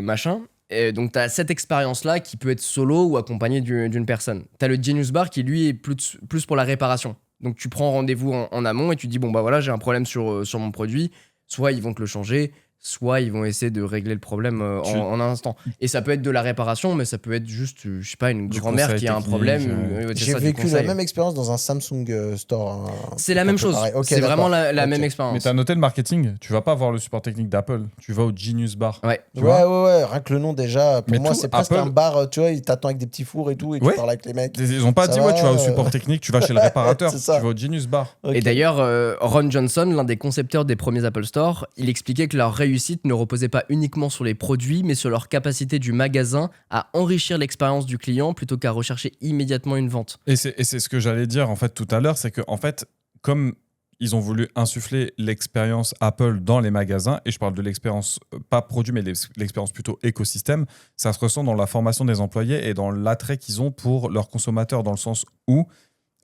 machin. Et donc, tu as cette expérience-là qui peut être solo ou accompagnée d'une personne. Tu as le Genius Bar qui, lui, est plus pour la réparation. Donc, tu prends rendez-vous en amont et tu dis, bon, bah voilà, j'ai un problème sur mon produit. Soit ils vont te le changer, soit ils vont essayer de régler le problème en un instant. Et ça peut être de la réparation, mais ça peut être juste, je sais pas, une Du grand-mère conseil qui a un technique, problème. C'est J'ai ça, du vécu la conseil. même expérience dans un Samsung Store. C'est la même chose. Pareil. Ok, C'est vraiment d'accord. la Ok. même Mais expérience. t'as noté le marketing, tu vas pas voir le support technique d'Apple, tu vas au Genius Bar. Ouais. Tu Ouais, vois ouais, ouais. Rien que le nom, déjà, pour Mais moi, tout, c'est presque Apple- un bar, tu vois, il t'attend avec des petits fours et tout, et tu Ouais. parles avec les mecs. Ils ont pas Ça dit, va, ouais, tu vas au support technique, tu vas chez le réparateur, C'est tu ça. vas au Genius Bar. Ok. Et d'ailleurs, Ron Johnson, l'un des concepteurs des premiers Apple Store, il expliquait que leur réussite ne reposait pas uniquement sur les produits, mais sur leur capacité du magasin à enrichir l'expérience du client plutôt qu'à rechercher immédiatement une vente. Et c'est ce que j'allais dire en fait tout à l'heure, c'est que en fait, comme ils ont voulu insuffler l'expérience Apple dans les magasins, et je parle de l'expérience pas produit, mais l'expérience plutôt écosystème, ça se ressent dans la formation des employés et dans l'attrait qu'ils ont pour leurs consommateurs, dans le sens où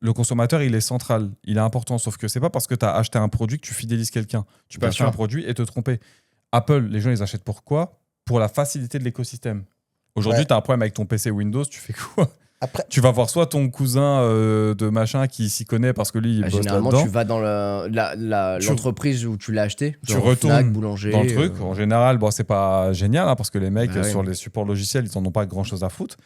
le consommateur, il est central, il est important, sauf que c'est pas parce que tu as acheté un produit que tu fidélises quelqu'un. Tu peux Bien acheter sûr. un produit et te tromper. Apple, les gens, ils achètent pourquoi? Pour la facilité de l'écosystème. Aujourd'hui, Ouais. tu as un problème avec ton PC Windows, tu fais quoi? Après, Tu vas voir soit ton cousin de machin qui s'y connaît parce que lui, il bosse Généralement, là-dedans. tu vas dans Tu- l'entreprise où tu l'as acheté. Tu genre retournes Fnac, boulanger. dans le truc. En général, bon, c'est pas génial hein, parce que les mecs, Bah ouais. sur les supports logiciels, ils en ont pas grand-chose à foutre.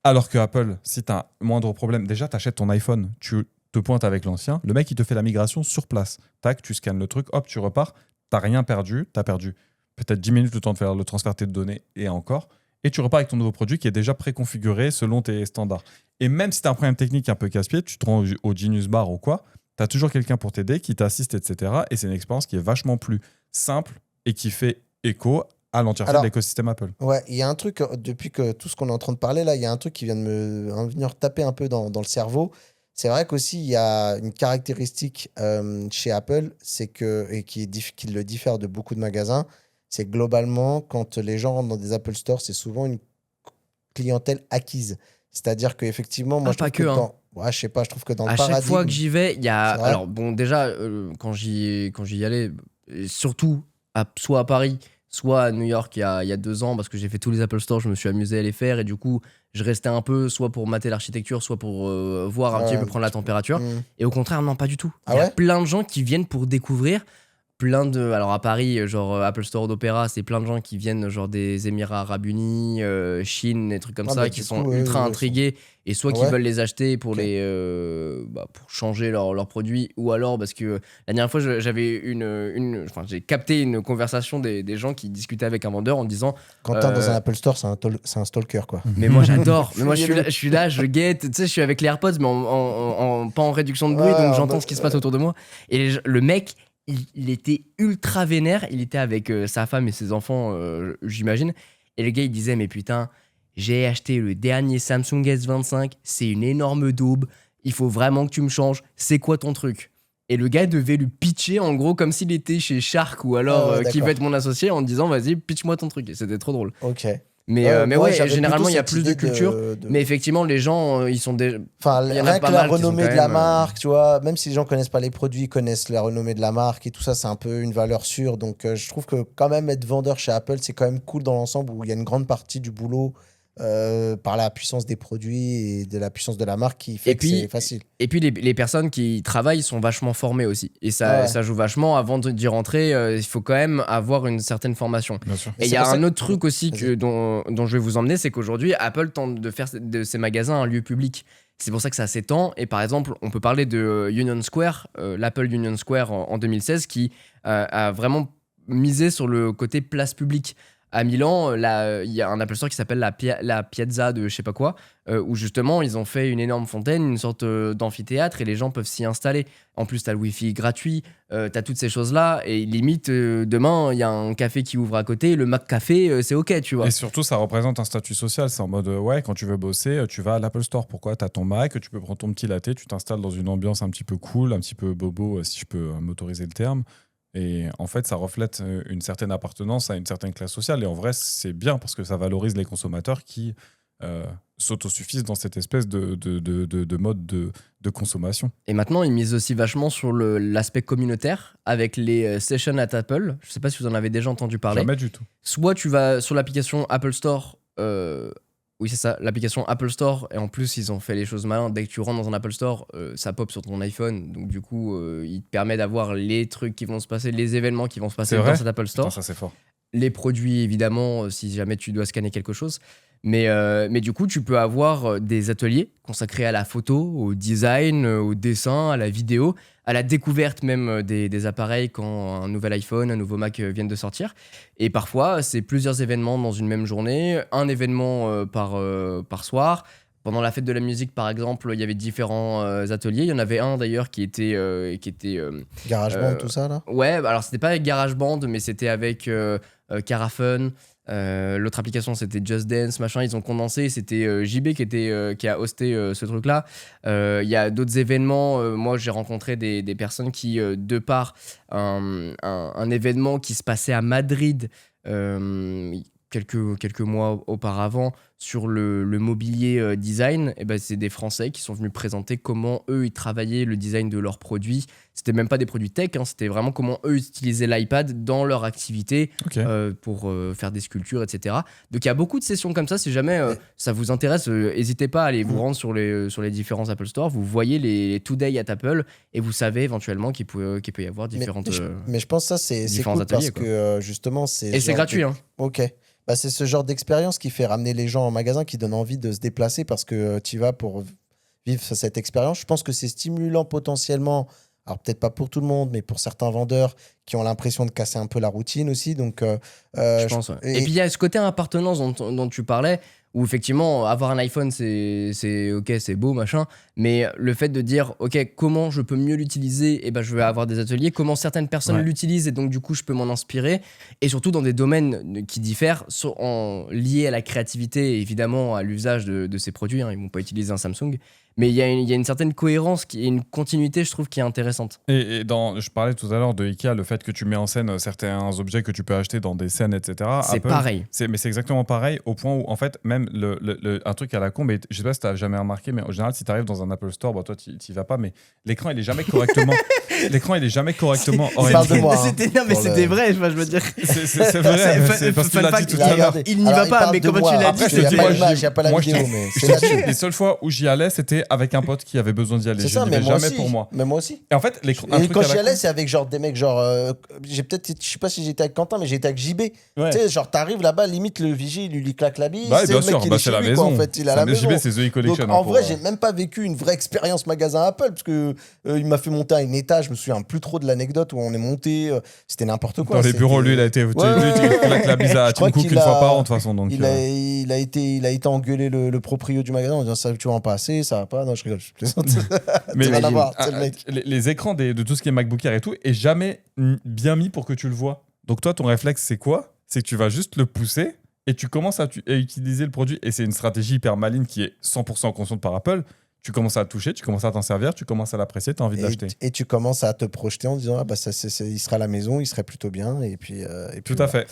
Alors que Apple, si tu as un moindre problème, déjà, tu achètes ton iPhone, tu te pointes avec l'ancien, le mec, il te fait la migration sur place. Tac, tu scannes le truc, hop, tu repars. T'as rien perdu. Tu as perdu peut-être 10 minutes le temps de faire le transfert de tes données et encore. Et tu repars avec ton nouveau produit qui est déjà préconfiguré selon tes standards. Et même si tu as un problème technique un peu casse-pied, tu te rends au Genius Bar ou quoi, tu as toujours quelqu'un pour t'aider, qui t'assiste, etc. Et c'est une expérience qui est vachement plus simple et qui fait écho à l'entièreté Alors, de l'écosystème Apple. ouais, il y a un truc, depuis que tout ce qu'on est en train de parler là, il y a un truc qui vient de venir taper un peu dans le cerveau. C'est vrai qu'aussi, il y a une caractéristique chez Apple, c'est que, et qui le diffère de beaucoup de magasins, c'est que globalement, quand les gens rentrent dans des Apple Store, c'est souvent une clientèle acquise. C'est-à-dire qu'effectivement, moi, Ah, je trouve pas que que, hein. ouais, je sais pas, je trouve que dans À le chaque paradigme... fois que j'y vais, il y a. C'est vrai Alors, bon, déjà, quand j'y allais, surtout soit à Paris, soit à New York il y a 2 ans, parce que j'ai fait tous les Apple Store, je me suis amusé à les faire, et du coup, je restais un peu soit pour mater l'architecture, soit pour voir un petit peu, prendre la température. Hmm. Et au contraire, non, pas du tout. Ah Il y a ouais plein de gens qui viennent pour découvrir. Alors à Paris, genre Apple Store d'Opéra, c'est plein de gens qui viennent genre des Émirats Arabes Unis, Chine, des trucs comme Ah, ça, bah, qui du sont coup, ultra ouais, intrigués et soit Ah qui ouais veulent les acheter pour Ok. pour changer leurs produits, ou alors parce que la dernière fois j'avais j'ai capté une conversation des gens qui discutaient avec un vendeur en disant Quand t'es dans Euh, un Apple Store, c'est un stalker, quoi. mais moi j'adore, mais moi Fouillez-le. je suis là, je guette, tu sais, je suis avec les AirPods mais pas en réduction de bruit, Ouais, donc en j'entends mode- ce qui se passe autour de moi. Et le mec, il était ultra vénère, il était avec sa femme et ses enfants, j'imagine. Et le gars il disait, mais putain, j'ai acheté le dernier Samsung S25, c'est une énorme daube, il faut vraiment que tu me changes, c'est quoi ton truc? Et le gars devait lui pitcher en gros comme s'il était chez Shark ou alors Ah ouais, qui d'accord. veut être mon associé en disant vas-y pitch-moi ton truc. Et c'était trop drôle. Ok. Mais Moi, ouais, j'avais généralement plutôt il y a cette plus de idée culture. Mais effectivement, les gens, ils sont des. Enfin, il y en a rien pas que la mal qui sont renommée quand de la même, marque, tu vois, même si les gens connaissent pas les produits, ils connaissent la renommée de la marque et tout ça, c'est un peu une valeur sûre. Donc, je trouve que quand même être vendeur chez Apple, c'est quand même cool dans l'ensemble où il y a une grande partie du boulot par la puissance des produits et de la puissance de la marque qui fait Et que puis- c'est facile. Et puis les personnes qui y travaillent sont vachement formées aussi. Et ça, Ouais. ça joue vachement. Avant d'y rentrer, il faut quand même avoir une certaine formation. Bien sûr. Et il c'est y a pour ça un que- autre truc aussi Vas-y. dont je vais vous emmener, c'est qu'aujourd'hui, Apple tente de faire de ses magasins un lieu public. C'est pour ça que ça s'étend. Et par exemple, on peut parler de Union Square, l'Apple Union Square en 2016, qui a vraiment misé sur le côté place publique. À Milan, là, il y a un Apple Store qui s'appelle la Piazza de je sais pas quoi, où justement ils ont fait une énorme fontaine, une sorte d'amphithéâtre, et les gens peuvent s'y installer. En plus, t'as le Wi-Fi gratuit, t'as toutes ces choses-là, et limite, demain, il y a un café qui ouvre à côté, le Mac Café, c'est ok, tu vois. Et surtout, ça représente un statut social. C'est en mode, ouais, quand tu veux bosser, tu vas à l'Apple Store. Pourquoi? T'as ton Mac, tu peux prendre ton petit latte, tu t'installes dans une ambiance un petit peu cool, un petit peu bobo, si je peux m'autoriser le terme. Et en fait, ça reflète une certaine appartenance à une certaine classe sociale. Et en vrai, c'est bien parce que ça valorise les consommateurs qui s'autosuffisent dans cette espèce de mode de consommation. Et maintenant, ils misent aussi vachement sur l'aspect communautaire avec les Sessions at Apple. Je sais pas si vous en avez déjà entendu parler. Jamais du tout. Soit tu vas sur l'application Apple Store, oui c'est ça, l'application Apple Store, et en plus ils ont fait les choses malins, dès que tu rentres dans un Apple Store, ça pop sur ton iPhone, donc du coup il te permet d'avoir les trucs qui vont se passer, les événements qui vont se passer C'est vrai dans cet Apple Store, Putain, ça, c'est fort. les produits évidemment si jamais tu dois scanner quelque chose, mais du coup tu peux avoir des ateliers consacrés à la photo, au design, au dessin, à la vidéo, à la découverte même des appareils quand un nouvel iPhone, un nouveau Mac viennent de sortir. Et parfois, c'est plusieurs événements dans une même journée, un événement par soir. Pendant la fête de la musique, par exemple, il y avait différents ateliers. Il y en avait un d'ailleurs qui était GarageBand, tout ça, là. ouais, bah alors c'était pas avec GarageBand, mais c'était avec Carafun. L'autre application c'était Just Dance, machin. Ils ont condensé. C'était JB qui a hosté ce truc-là. Il y a d'autres événements. Moi, j'ai rencontré des personnes qui, de par un événement qui se passait à Madrid quelques mois auparavant sur le mobilier design, et ben c'est des Français qui sont venus présenter comment eux ils travaillaient le design de leurs produits. C'était même pas des produits tech, hein, c'était vraiment comment eux utilisaient l'iPad dans leur activité Ok. pour faire des sculptures, etc. Donc il y a beaucoup de sessions comme ça. Si jamais ça vous intéresse, n'hésitez pas à aller vous rendre sur les différents Apple Store. Vous voyez les Today at Apple et vous savez éventuellement qu'il peut y avoir différentes. Mais je pense que ça, c'est différents cool ateliers, parce quoi. que justement, c'est. Et c'est gratuit, hein. Ok. Bah, c'est ce genre d'expérience qui fait ramener les gens en magasin, qui donne envie de se déplacer parce que tu y vas pour vivre cette expérience. Je pense que c'est stimulant potentiellement. Alors, peut-être pas pour tout le monde, mais pour certains vendeurs qui ont l'impression de casser un peu la routine aussi. Donc, Je pense, ouais. Et puis il y a ce côté appartenance dont tu parlais, où effectivement, avoir un iPhone, c'est ok, c'est beau, machin, mais le fait de dire, ok, comment je peux mieux l'utiliser, et ben je vais avoir des ateliers, comment certaines personnes Ouais. l'utilisent, et donc du coup, je peux m'en inspirer, et surtout dans des domaines qui diffèrent, liés à la créativité, et évidemment à l'usage de ces produits, hein, ils vont pas utiliser un Samsung, mais il y a une certaine cohérence, et une continuité, je trouve, qui est intéressante. Et je parlais tout à l'heure de Ikea, le fait que tu mets en scène certains objets que tu peux acheter dans des scènes, etc. C'est Apple, pareil. Mais c'est exactement pareil, au point où, en fait, même un truc à la con, mais je sais pas si tu as jamais remarqué, mais en général, si tu arrives dans un Apple Store, bon, toi, tu y vas pas, mais l'écran, il est jamais correctement. L'écran, il est jamais correctement Il parle de orienté. moi, hein, Non, mais pour c'était le- vrai, je veux dire. C'est vrai, mais c'est parce que tu l'as dit tout Il a à l'heure. regardé. Il n'y va Alors, pas, parle mais de comment moi. tu l'as Après, dit, il n'y a je te pas dis, l'image, il n'y a pas la moi, je vidéo, te- mais Je c'est te dis, là-dessus. les seules fois où j'y allais, c'était avec un pote qui avait besoin d'y aller. C'est Je ça, n'y mais vais moi jamais aussi. pour moi. Mais moi aussi. Et en fait, un Et truc quand à la j'y allais, con- c'est avec genre des mecs, genre. Je sais pas si j'étais avec Quentin, mais j'étais avec JB. Ouais. Tu sais, genre, t'arrives là-bas, limite, le vigile, il lui claque la bille. Bah, c'est bien le mec sûr, qui bah, est c'est chez la lui, maison. quoi, en fait. Il a la maison. JB, c'est The Collection. Donc, en vrai, j'ai même pas vécu une vraie expérience magasin Apple parce que il m'a fait monter à une étage. Je me souviens plus trop de l'anecdote où on est monté. C'était n'importe quoi. Dans les C'était- bureaux, lui, il a été. Tu claques la bise à Je Tim crois Cook qu'il une fois a- par an, de toute façon. Donc, Il a été engueulé le proprio du magasin en disant ça, tu vas en passer, ça va pas. Non, je rigole, je plaisante. Mais rien à voir, c'est le mec. les écrans de tout ce qui est MacBook Air et tout est jamais bien mis pour que tu le vois. Donc toi, ton réflexe, c'est quoi? C'est que tu vas juste le pousser et tu commences à utiliser le produit. Et c'est une stratégie hyper maligne qui est 100% consciente par Apple. Tu commences à le toucher, tu commences à t'en servir, tu commences à l'apprécier, tu as envie de l'acheter. Et tu commences à te projeter en disant ah bah il sera à la maison, il serait plutôt bien. Et puis Tout voilà. à fait.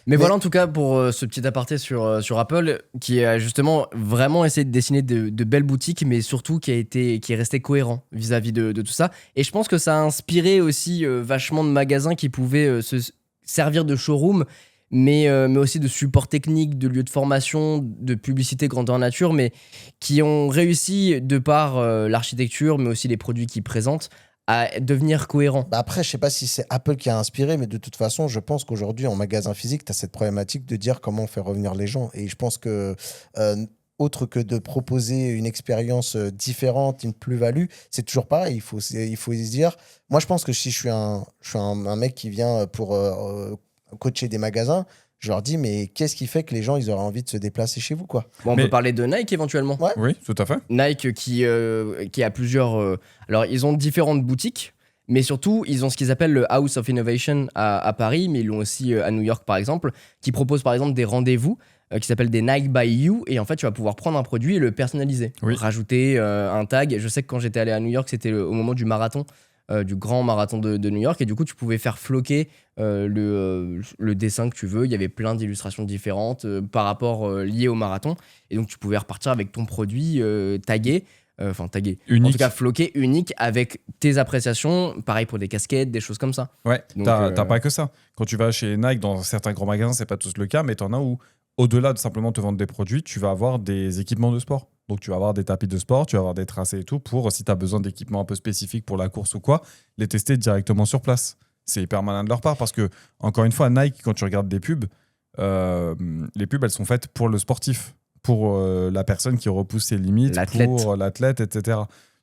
Mais voilà en tout cas pour ce petit aparté sur Apple qui a justement vraiment essayé de dessiner de belles boutiques mais surtout qui est resté cohérent vis-à-vis de tout ça. Et je pense que ça a inspiré aussi vachement de magasins qui pouvaient se servir de showroom mais aussi de support technique, de lieux de formation, de publicité grandeur nature, mais qui ont réussi, de par l'architecture, mais aussi les produits qu'ils présentent, à devenir cohérents. Bah après, je sais pas si c'est Apple qui a inspiré, mais de toute façon, je pense qu'aujourd'hui, en magasin physique, tu as cette problématique de dire comment on fait revenir les gens. Et je pense que, autre que de proposer une expérience différente, une plus-value, c'est toujours pareil. Il faut se dire. Moi, je pense que si je suis un mec qui vient pour coacher des magasins, je leur dis, mais qu'est-ce qui fait que les gens, ils auraient envie de se déplacer chez vous, quoi? Bon, on Mais- peut parler de Nike éventuellement. Ouais. Oui, tout à fait. Nike qui a plusieurs... alors, ils ont différentes boutiques, mais surtout, ils ont ce qu'ils appellent le House of Innovation à Paris, mais ils l'ont aussi à New York, par exemple, qui propose, par exemple, des rendez-vous qui s'appellent des Nike by You, et en fait, tu vas pouvoir prendre un produit et le personnaliser. Oui. Rajouter un tag. Je sais que quand j'étais allé à New York, c'était au moment du marathon, du grand marathon de New York, et du coup, tu pouvais faire floquer le dessin que tu veux. Il y avait plein d'illustrations différentes par rapport liées au marathon, et donc tu pouvais repartir avec ton produit tagué. Tagué. Unique. En tout cas, floqué, unique, avec tes appréciations. Pareil pour des casquettes, des choses comme ça. Ouais, Donc, t'as pas que ça. Quand tu vas chez Nike, dans certains grands magasins, c'est pas tous le cas, mais t'en as où, au-delà de simplement te vendre des produits, tu vas avoir des équipements de sport. Donc tu vas avoir des tapis de sport, tu vas avoir des tracés et tout, pour, si tu as besoin d'équipements un peu spécifiques pour la course ou quoi, les tester directement sur place. C'est hyper malin de leur part parce que, encore une fois, Nike, quand tu regardes des pubs, les pubs, elles sont faites pour le sportif, pour la personne qui repousse ses limites, L'athlète. pour l'athlète, etc.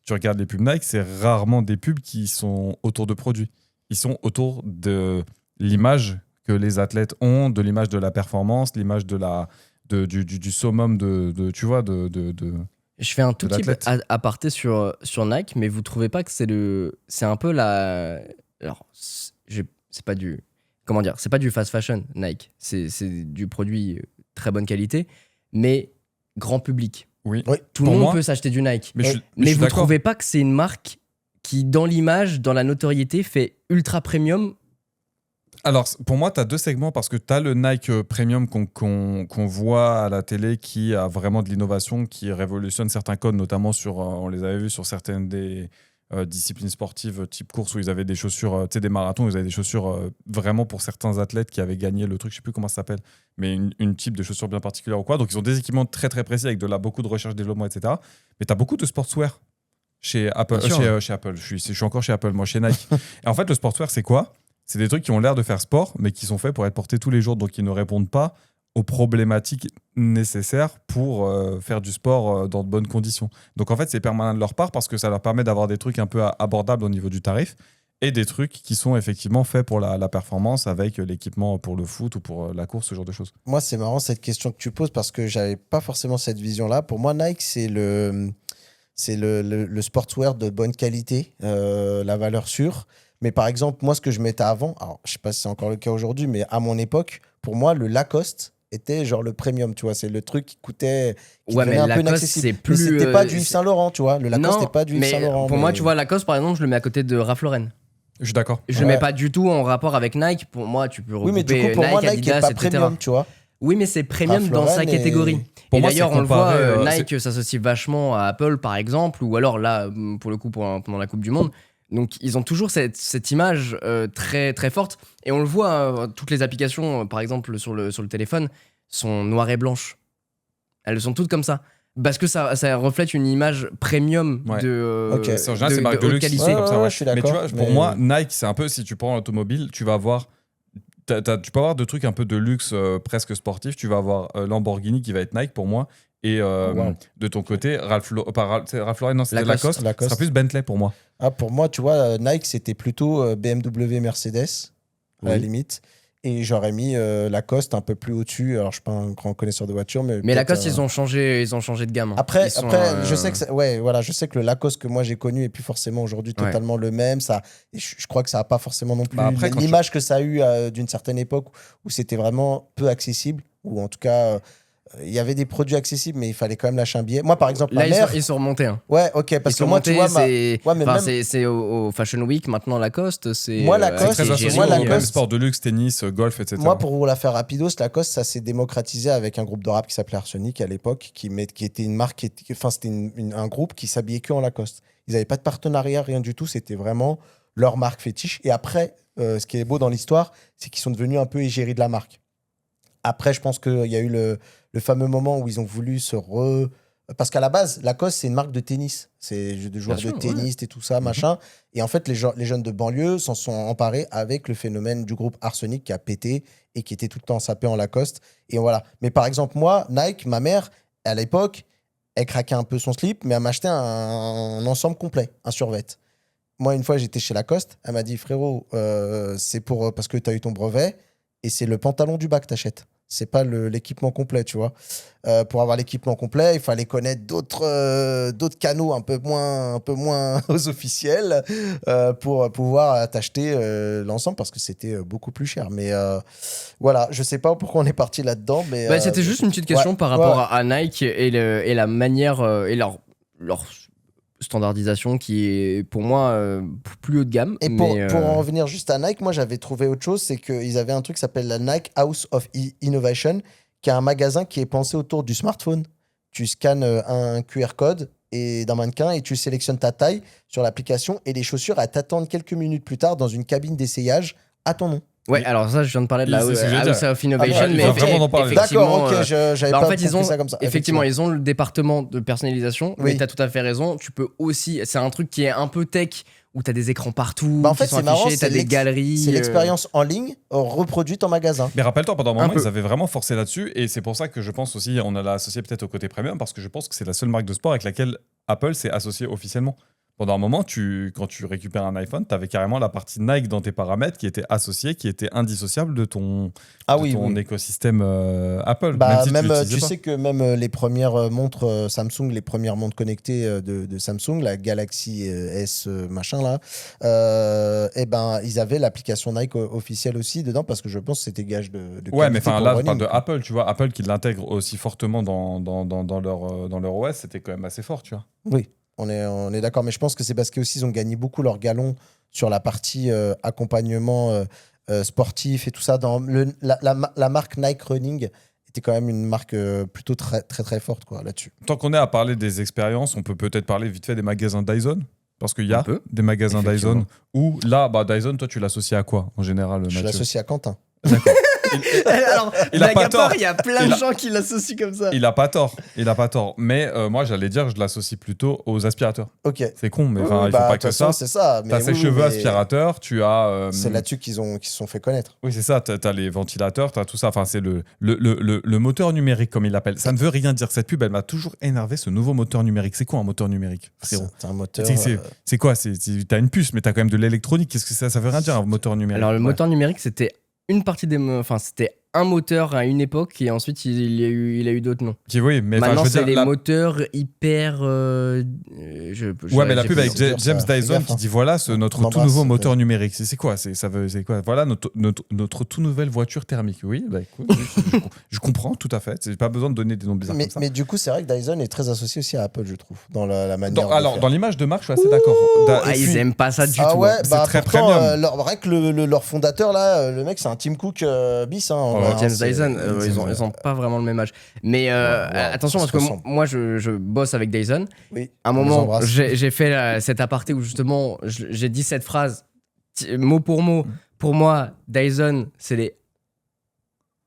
Tu regardes les pubs Nike, c'est rarement des pubs qui sont autour de produits. Ils sont autour de l'image que les athlètes ont, de l'image de la performance, l'image du summum tu vois, de... Je fais un tout De petit l'athlète. aparté sur Nike, mais vous trouvez pas que c'est un peu la... Alors, c'est pas du... Comment dire? C'est pas du fast fashion, Nike. C'est du produit très bonne qualité, mais grand public. Oui. Oui. Tout le Pour monde moi- peut s'acheter du Nike. Mais, je suis Mais vous d'accord. trouvez pas que c'est une marque qui, dans l'image, dans la notoriété, fait ultra premium? Alors, pour moi, tu as deux segments parce que tu as le Nike Premium qu'on voit à la télé qui a vraiment de l'innovation, qui révolutionne certains codes, notamment sur, on les avait vus sur certaines des disciplines sportives type course où ils avaient des chaussures, tu sais, des marathons, ils avaient des chaussures vraiment pour certains athlètes qui avaient gagné le truc, je sais plus comment ça s'appelle, mais une type de chaussures bien particulière ou quoi. Donc, ils ont des équipements très très précis avec beaucoup de recherche, développement, etc. Mais tu as beaucoup de sportswear chez Apple. Bien sûr. Chez Apple, je suis encore chez Apple, moi, chez Nike. Et en fait, le sportswear, c'est quoi? C'est des trucs qui ont l'air de faire sport, mais qui sont faits pour être portés tous les jours, donc ils ne répondent pas aux problématiques nécessaires pour faire du sport dans de bonnes conditions. Donc en fait, c'est hyper malin de leur part parce que ça leur permet d'avoir des trucs un peu abordables au niveau du tarif et des trucs qui sont effectivement faits pour la performance avec l'équipement pour le foot ou pour la course, ce genre de choses. Moi, c'est marrant cette question que tu poses parce que j'avais pas forcément cette vision-là. Pour moi, Nike, c'est le sportswear de bonne qualité, la valeur sûre. Mais par exemple, moi, ce que je mettais avant, alors je sais pas si c'est encore le cas aujourd'hui, mais à mon époque, pour moi, le Lacoste était genre le premium, tu vois. C'est le truc qui coûtait, qui Ouais, devenait mais un peu Lacoste, inaccessible. c'est Mais plus, c'était pas du Yves c'est- Saint Laurent, tu vois. Le Lacoste Non, n'est pas du Yves mais Saint Laurent. pour moi, tu vois, Lacoste, par exemple, je le mets à côté de Ralph Lauren. Je suis d'accord. Je le Ouais. mets pas du tout en rapport avec Nike. Pour moi, tu peux Oui, mais du regrouper coup, pour moi, Nike Adidas, n'est pas etc. premium, tu vois. Oui, mais c'est premium Ralph dans sa Lauren catégorie. Pour Et moi, d'ailleurs, c'est on le voit, comparé, Nike s'associe vachement à Apple, par exemple, ou alors là, pour le coup, pendant la Coupe du Monde. Donc, ils ont toujours cette image très, très forte. Et on le voit, toutes les applications, par exemple, sur le téléphone, sont noires et blanches. Elles sont toutes comme ça. Parce que ça reflète une image premium Ouais. de, Ok. C'est en général, c'est marque de haute luxe, qualité. c'est comme ça, Ouais, ouais. je suis Mais tu d'accord, vois, pour mais- moi, Nike, c'est un peu, si tu prends l'automobile, tu vas avoir, tu peux avoir de trucs un peu de luxe presque sportif. Tu vas avoir Lamborghini qui va être Nike pour moi. Et Wow. de ton côté, Ralph Lauren, non, c'était Lacoste. Lacoste. Ce sera plus Bentley pour moi. Ah, pour moi, tu vois, Nike, c'était plutôt BMW, Mercedes, à la Oui. limite. Et j'aurais mis Lacoste un peu plus au-dessus. Alors, je suis pas un grand connaisseur de voiture, mais. Mais peut-être, Lacoste, ils ont changé de gamme. Hein. Après, Ils sont, je sais que ouais, voilà, je sais que le Lacoste que moi j'ai connu est plus forcément aujourd'hui Ouais. totalement le même. Ça, et je crois que ça a pas forcément non plus Bah après, quand l'image que ça a eu d'une certaine époque où c'était vraiment peu accessible, ou en tout cas il y avait des produits accessibles, mais il fallait quand même lâcher un billet. Moi, par exemple, Là, ma mère. ils sont remontés. Hein. Ouais, ok, parce Ils que sont moi, tu vois, montés, ouais, mais même- c'est au Fashion Week maintenant Lacoste. C'est Moi, Lacoste, C'est très Moi, associé Lacoste- au même sport de luxe, tennis, golf, etc. Moi, pour la faire rapidos, Lacoste, ça s'est démocratisé avec un groupe de rap qui s'appelait Arsenic à l'époque, qui était une marque, enfin, c'était un groupe qui s'habillait que en Lacoste. Ils n'avaient pas de partenariat, rien du tout. C'était vraiment leur marque fétiche. Et après, ce qui est beau dans l'histoire, c'est qu'ils sont devenus un peu égérie de la marque. Après, je pense qu'il y a eu le fameux moment où ils ont voulu Parce qu'à la base, Lacoste, c'est une marque de tennis. C'est de joueurs Bien sûr, de tennis et tout ça, machin. Et en fait, les jeunes de banlieue s'en sont emparés avec le phénomène du groupe Arsenic qui a pété et qui était tout le temps sapé en Lacoste. Et voilà. Mais par exemple, moi, Nike, ma mère, à l'époque, elle craquait un peu son slip, mais elle m'achetait un ensemble complet, un survêt. Moi, une fois, j'étais chez Lacoste. Elle m'a dit, frérot, c'est parce que tu as eu ton brevet et c'est le pantalon du bas que t'achètes. C'est pas l'équipement complet, tu vois. Pour avoir l'équipement complet, il fallait connaître d'autres canaux un peu moins officiels pour pouvoir t'acheter l'ensemble parce que c'était beaucoup plus cher. Mais voilà, je sais pas pourquoi on est parti là-dedans. Mais C'était juste une petite question par rapport à Nike et la manière et leur standardisation qui est pour moi plus haut de gamme. Et pour en revenir juste à Nike, moi j'avais trouvé autre chose, c'est qu'ils avaient un truc qui s'appelle la Nike House of Innovation, qui est un magasin qui est pensé autour du smartphone. Tu scannes un QR code et d'un mannequin et tu sélectionnes ta taille sur l'application et les chaussures elles t'attendent quelques minutes plus tard dans une cabine d'essayage à ton nom. Ouais, alors ça, je viens de parler de la House of Innovation, Ah, mais vraiment en parler. D'accord, ok, j'avais pas en fait, compris ça comme ça. Effectivement, ils ont le département de personnalisation, Oui. mais t'as tout à fait raison. Tu peux aussi, c'est un truc qui est un peu tech, où t'as des écrans partout, Bah en fait, qui sont c'est marrant, affichés, t'as des galeries. C'est l'expérience en ligne reproduite en magasin. Mais rappelle-toi, pendant un moment, peu. ils avaient vraiment forcé là-dessus. Et c'est pour ça que je pense aussi, on l'a associé peut-être au côté premium, parce que je pense que c'est la seule marque de sport avec laquelle Apple s'est associé officiellement. Pendant un moment, quand tu récupères un iPhone, tu avais carrément la partie Nike dans tes paramètres qui était associée, qui était indissociable de ton écosystème Apple. Bah, même si tu sais que même les premières montres Samsung, les premières montres connectées de Samsung, la Galaxy S machin là, et ben ils avaient l'application Nike officielle aussi dedans parce que je pense que c'était gage de ouais, mais qualité pour là, je running, parle de quoi. Apple, tu vois. Apple qui l'intègre aussi fortement dans leur OS, c'était quand même assez fort, tu vois. Oui, on est d'accord, mais je pense que c'est parce qu'ils ils ont gagné beaucoup leur galon sur la partie accompagnement sportif et tout ça. Dans la marque Nike Running était quand même une marque plutôt très, très, très forte quoi, là-dessus. Tant qu'on est à parler des expériences, on peut peut-être parler vite fait des magasins Dyson. Parce qu'il y a des magasins Dyson où, là, Dyson, toi, tu l'associes à quoi, en général, Je Mathieu? l'associe à Quentin. D'accord. Alors, il a pas tort. Il y a plein de gens qui l'associent comme ça. Il a pas tort. Mais moi, j'allais dire, je l'associe plutôt aux aspirateurs. Ok. C'est con, mais Oui, il faut bah, pas de que toute façon, ça. c'est ça. T'as sèche-cheveux aspirateur, tu as... C'est là-dessus qu'ils se sont fait connaître. Oui, c'est ça. T'as les ventilateurs, t'as tout ça. Enfin, c'est le moteur numérique, comme il l'appelle. Ça ne veut rien dire. Cette pub, elle m'a toujours énervé, ce nouveau moteur numérique. C'est quoi un moteur numérique, frérot? C'est un moteur... C'est quoi? T'as une puce, mais t'as quand même de l'électronique. Qu'est-ce que ça veut rien dire, un moteur numérique? Alors, le moteur numérique, c'était une partie c'était un moteur à une époque et ensuite il a eu d'autres noms. Oui, mais maintenant je veux c'est dire, les moteurs hyper ouais, mais la pub avec James Dyson qui dit voilà notre tout nouveau moteur numérique. C'est quoi? C'est quoi? Voilà notre tout nouvelle voiture thermique. Oui, bah écoute, je comprends tout à fait. C'est pas besoin de donner des noms bizarres comme ça. Mais du coup, c'est vrai que Dyson est très associé aussi à Apple, je trouve, dans la manière. Dans l'image de marque, je suis assez d'accord. Ils aiment pas ça du tout. Ouais, c'est très premium. Vrai que leur fondateur là, le mec, c'est un Tim Cook bis. James Dyson, ils ont pas vraiment le même âge. Mais attention, parce que moi, je bosse avec Dyson. Oui, à un moment, j'ai fait cet aparté où justement, j'ai dit cette phrase, mot pour mot. Pour moi, Dyson, c'est les...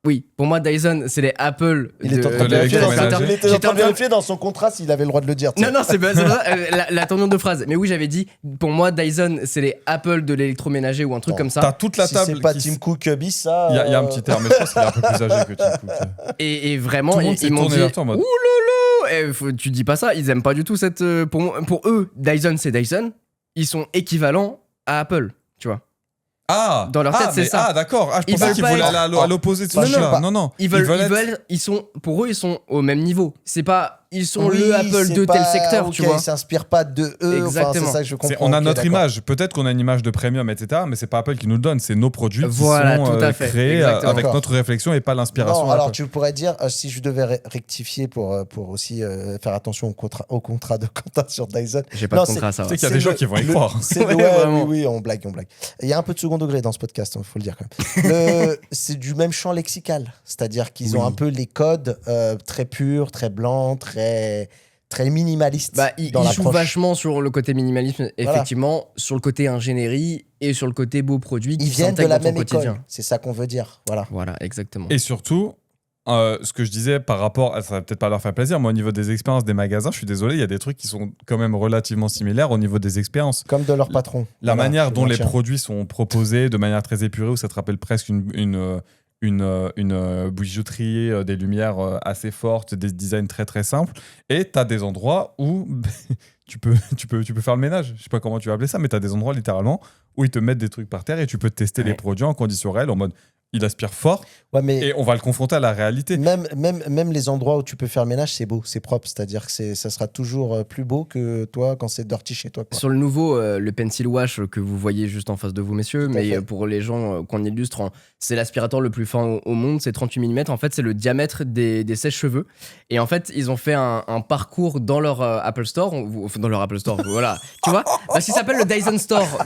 Oui, pour moi, Dyson, c'est les Apple. Il était en train de vérifier dans son contrat s'il avait le droit de le dire. Non, c'est pas ça. La tournure de phrase. Mais oui, j'avais dit, pour moi, Dyson, c'est les Apple de l'électroménager ou un truc comme ça. T'as toute la table. Si c'est pas Tim Cook bis, ça. Il y a un petit terme, mais je pense qu'il est un peu plus âgé que Tim Cook. Et vraiment, ils m'ont dit. Tu dis pas ça, ils aiment pas du tout cette. Pour eux, Dyson, c'est Dyson. Ils sont équivalents à Apple, tu vois. Ah, dans leur tête, c'est ça. Ah, d'accord. Je pensais qu'ils voulaient aller à l'opposé de ce truc-là. Non. Pour eux, ils sont au même niveau. C'est pas. Ils sont le Apple de tel secteur, tu vois. Ils s'inspirent pas de eux. Exactement. C'est ça que je comprends. On a notre image. Peut-être qu'on a une image de premium, etc. Mais c'est pas Apple qui nous le donne. C'est nos produits qui sont créés avec notre réflexion et pas l'inspiration. Non, alors tu pourrais dire, si je devais rectifier pour aussi faire attention au contrat de Quentin sur Dyson. J'ai pas de contrat, ça va. Tu sais qu'il y a des gens qui vont y croire. Oui, on blague. Il y a un peu de second degré dans ce podcast, il faut le dire quand même. C'est du même champ lexical. C'est-à-dire qu'ils ont un peu les codes très purs, très blancs, très minimaliste. Ils jouent vachement sur le côté minimalisme, effectivement, sur le côté ingénierie et sur le côté beau produit. Ils viennent de la même école. C'est ça qu'on veut dire. Voilà, exactement. Et surtout, ce que je disais par rapport, ça va peut-être pas leur faire plaisir, mais au niveau des expériences des magasins, je suis désolé, il y a des trucs qui sont quand même relativement similaires au niveau des expériences. Comme de leur patron. La Voilà, manière je dont les maintiens. produits sont proposés de manière très épurée, où ça te rappelle presque une bijouterie, des lumières assez fortes, des designs très très simples. Et tu as des endroits où tu peux faire le ménage. Je sais pas comment tu vas appeler ça, mais tu as des endroits littéralement où ils te mettent des trucs par terre et tu peux tester les produits en conditions réelles en mode il aspire fort Ouais, mais et on va le confronter à la réalité. même les endroits où tu peux faire le ménage, c'est beau, c'est propre. C'est-à-dire que ça sera toujours plus beau que toi quand c'est dirty chez toi, quoi. Sur le nouveau, le pencil wash que vous voyez juste en face de vous, messieurs, Tout à mais fait. pour les gens qu'on illustre, c'est l'aspirateur le plus fin au monde, c'est 38 mm. En fait, c'est le diamètre des sèche-cheveux. Et en fait, ils ont fait un parcours dans leur Apple Store, dans leur Apple Store, voilà. Tu vois, parce qu'il s'appelle le Dyson Store.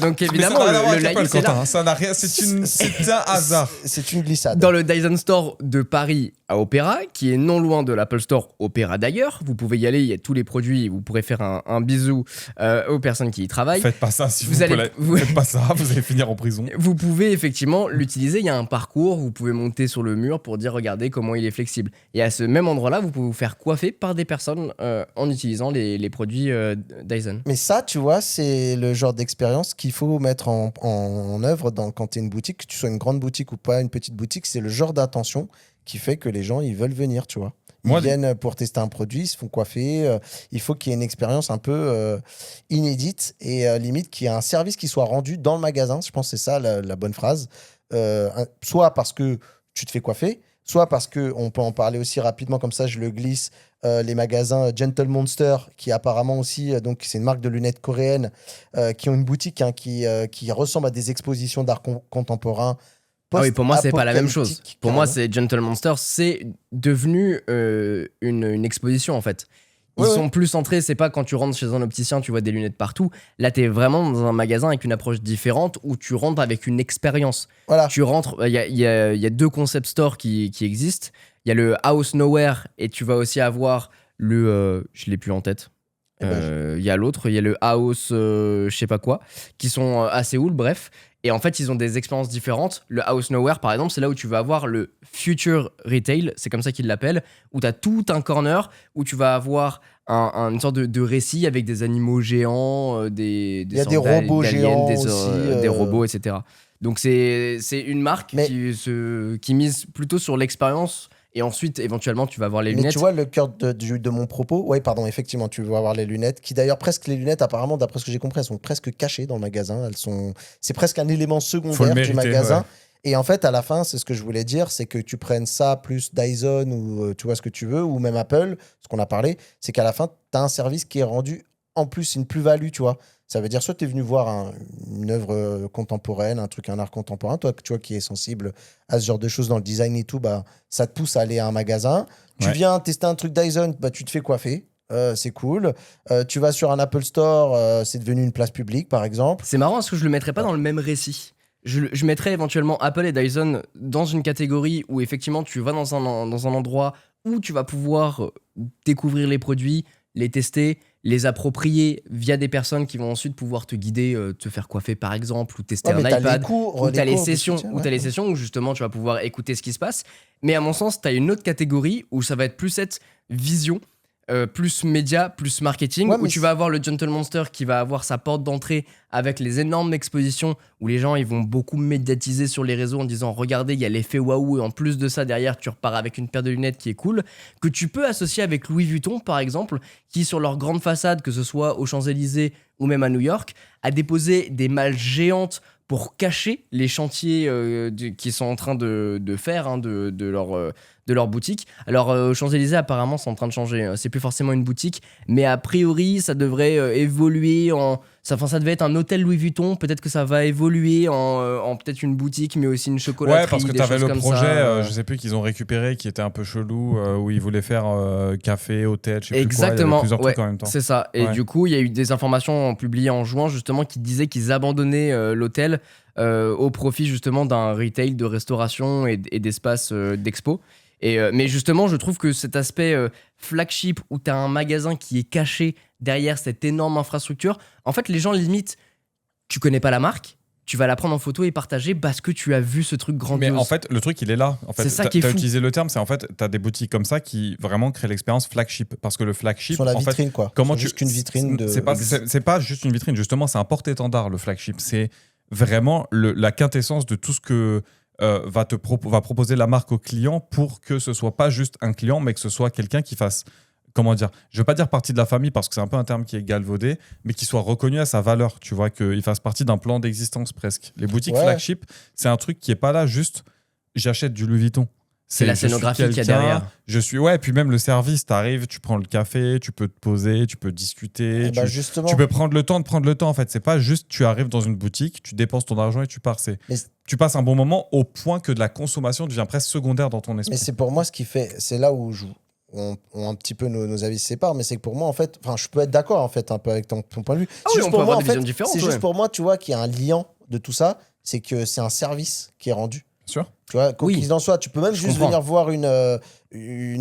Donc évidemment, mais ça n'a rien à voir le avec live, Apple, c'est là. Quentin, hein. Ça n'a rien, c'est un hasard. C'est une glissade. Dans le Dyson Store de Paris à Opéra, qui est non loin de l'Apple Store Opéra d'ailleurs. Vous pouvez y aller, il y a tous les produits. Vous pourrez faire un bisou aux personnes qui y travaillent. Faites pas ça, si Vous allez- Faites pas ça, vous allez finir en prison. Vous pouvez effectivement l'utiliser, il y a un parcours, vous pouvez monter sur le mur pour dire regardez comment il est flexible. Et à ce même endroit-là, vous pouvez vous faire coiffer par des personnes en utilisant les produits Dyson. Mais ça, tu vois, c'est le genre d'expérience qu'il faut mettre en œuvre quand tu es une boutique, que tu sois une grande boutique ou pas une petite boutique. C'est le genre d'attention qui fait que les gens, ils veulent venir, tu vois. Ils viennent pour tester un produit, ils se font coiffer. Il faut qu'il y ait une expérience un peu inédite et limite qu'il y ait un service qui soit rendu dans le magasin. Je pense que c'est ça la bonne phrase. Soit parce que tu te fais coiffer, soit parce que, on peut en parler aussi rapidement, comme ça je le glisse, les magasins Gentle Monster, qui apparemment aussi, donc c'est une marque de lunettes coréenne, qui ont une boutique qui ressemble à des expositions d'art contemporain. Ah oui, pour moi, c'est pas la même chose. Post-apocalyptique, Pour moi, carrément. c'est Gentle Monster, c'est devenu une exposition en fait. Ils Ouais, sont ouais. plus centrés, c'est pas quand tu rentres chez un opticien, tu vois des lunettes partout. Là, t'es vraiment dans un magasin avec une approche différente où tu rentres avec une expérience. Voilà. Tu rentres, il y a deux concept stores qui existent. Il y a le House Nowhere et tu vas aussi avoir je l'ai plus en tête. Eh ben, Il y a l'autre, il y a le House je sais pas quoi, qui sont à Séoul, bref. Et en fait, ils ont des expériences différentes. Le House Nowhere, par exemple, c'est là où tu vas avoir le Future Retail, c'est comme ça qu'ils l'appellent, où tu as tout un corner où tu vas avoir une sorte de récit avec des animaux géants, des Il y a des sortes robots d'aliens, géants des aussi, robots, etc. Donc c'est une marque Mais- qui mise plutôt sur l'expérience. Et ensuite, éventuellement, tu vas avoir les Mais lunettes. tu vois le cœur de mon propos. Oui, pardon, effectivement, tu vas avoir les lunettes. Qui d'ailleurs, presque les lunettes, apparemment, d'après ce que j'ai compris, elles sont presque cachées dans le magasin. C'est presque un élément Faut le secondaire du mériter, magasin. ouais. Et en fait, à la fin, c'est ce que je voulais dire, c'est que tu prennes ça plus Dyson ou tu vois ce que tu veux, ou même Apple, ce qu'on a parlé, c'est qu'à la fin, tu as un service qui est rendu en plus une plus-value, tu vois. Ça veut dire soit tu es venu voir une œuvre contemporaine, un art contemporain, toi, tu vois, qui est sensible à ce genre de choses dans le design et tout, bah, ça te pousse à aller à un magasin. Tu Ouais. viens tester un truc Dyson, bah, tu te fais coiffer. C'est cool. Tu vas sur un Apple Store, c'est devenu une place publique, par exemple. C'est marrant parce que je le mettrais pas dans le même récit. Je mettrais éventuellement Apple et Dyson dans une catégorie où effectivement tu vas dans un endroit où tu vas pouvoir découvrir les produits, les tester, les approprier via des personnes qui vont ensuite pouvoir te guider, te faire coiffer par exemple, ou tester Ouais, mais un t'as iPad. les cours, Ou t'as les cours de sessions, soutien, où t'as les ouais. sessions où justement tu vas pouvoir écouter ce qui se passe. Mais à mon sens, t'as une autre catégorie où ça va être plus cette vision, plus média, plus marketing, Ouais, où mais tu vas avoir le Gentle Monster qui va avoir sa porte d'entrée avec les énormes expositions où les gens ils vont beaucoup médiatiser sur les réseaux en disant regardez, il y a l'effet waouh et en plus de ça derrière tu repars avec une paire de lunettes qui est cool, que tu peux associer avec Louis Vuitton par exemple, qui sur leur grande façade, que ce soit aux Champs-Élysées ou même à New York, a déposé des malles géantes pour cacher les chantiers qu'ils sont en train de faire hein, de leur boutique. Alors, aux Champs-Élysées, apparemment, c'est en train de changer. C'est plus forcément une boutique, mais a priori, ça devrait évoluer en... ça devait être un hôtel Louis Vuitton. Peut-être que ça va évoluer en peut-être une boutique, mais aussi une chocolaterie. Ouais, parce que des t'avais choses le comme projet, ça. je sais plus, qu'ils ont récupéré, qui était un peu chelou, où ils voulaient faire café, hôtel, je sais plus quoi. Il y avait Exactement, plusieurs ouais, trucs en même temps. c'est ça. Et Ouais. du coup, il y a eu des informations publiées en juin, justement, qui disaient qu'ils abandonnaient l'hôtel au profit, justement, d'un retail de restauration et d'espace d'expo. Mais justement, je trouve que cet aspect flagship où tu as un magasin qui est caché derrière cette énorme infrastructure, en fait, les gens limite, tu connais pas la marque, tu vas la prendre en photo et partager parce que tu as vu ce truc grandiose. Mais en fait, le truc, il est là. En fait, C'est ça qui est t'as fou. utilisé le terme, c'est en fait, t'as des boutiques comme ça qui vraiment créent l'expérience flagship. Parce que le flagship, Sur la en fait, vitrine, quoi. comment C'est juste une vitrine de. c'est pas juste une vitrine, justement, c'est un porte-étendard, le flagship. C'est vraiment la quintessence de tout ce que va proposer la marque au client pour que ce soit pas juste un client, mais que ce soit quelqu'un qui fasse, comment dire, je veux pas dire partie de la famille parce que c'est un peu un terme qui est galvaudé, mais qui soit reconnu à sa valeur, tu vois, qu'il fasse partie d'un plan d'existence presque. Les boutiques Ouais. flagship, c'est un truc qui est pas là juste j'achète du Louis Vuitton. C'est la je suis scénographie qu'il y a quelqu'un, derrière. Ouais, puis même le service, t'arrives, tu prends le café, tu peux te poser, tu peux discuter, Eh ben, justement. tu peux prendre le temps de prendre le temps. En fait, c'est pas juste tu arrives dans une boutique, tu dépenses ton argent et tu pars. Mais- Tu passes un bon moment au point que de la consommation devient presque secondaire dans ton Mais esprit. c'est pour moi ce qui fait. C'est là où on un petit peu nos avis se séparent, mais c'est que pour moi, en fait. Enfin, je peux être d'accord, en fait, un peu avec ton point de vue. Ah C'est oui, juste on pour peut moi, avoir en des fait, visions différentes, c'est ouais. juste pour moi, tu vois, qu'il y a un lien de tout ça. C'est que c'est un service qui est rendu. Bien sûr. Tu vois, quoi Oui. qu'il en soit, tu peux même Je juste comprends. venir voir une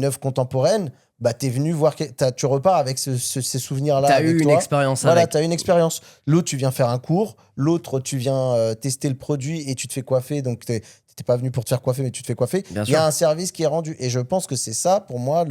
œuvre contemporaine. Bah, t'es venu voir, tu repars avec ces souvenirs-là. T'as avec eu une toi. expérience Voilà, avec. tu as une expérience. L'autre, tu viens faire un cours. L'autre, tu viens tester le produit et tu te fais coiffer. Donc, tu n'étais pas venu pour te faire coiffer, mais tu te fais coiffer. Bien Il y a sûr. un service qui est rendu. Et je pense que c'est ça, pour moi,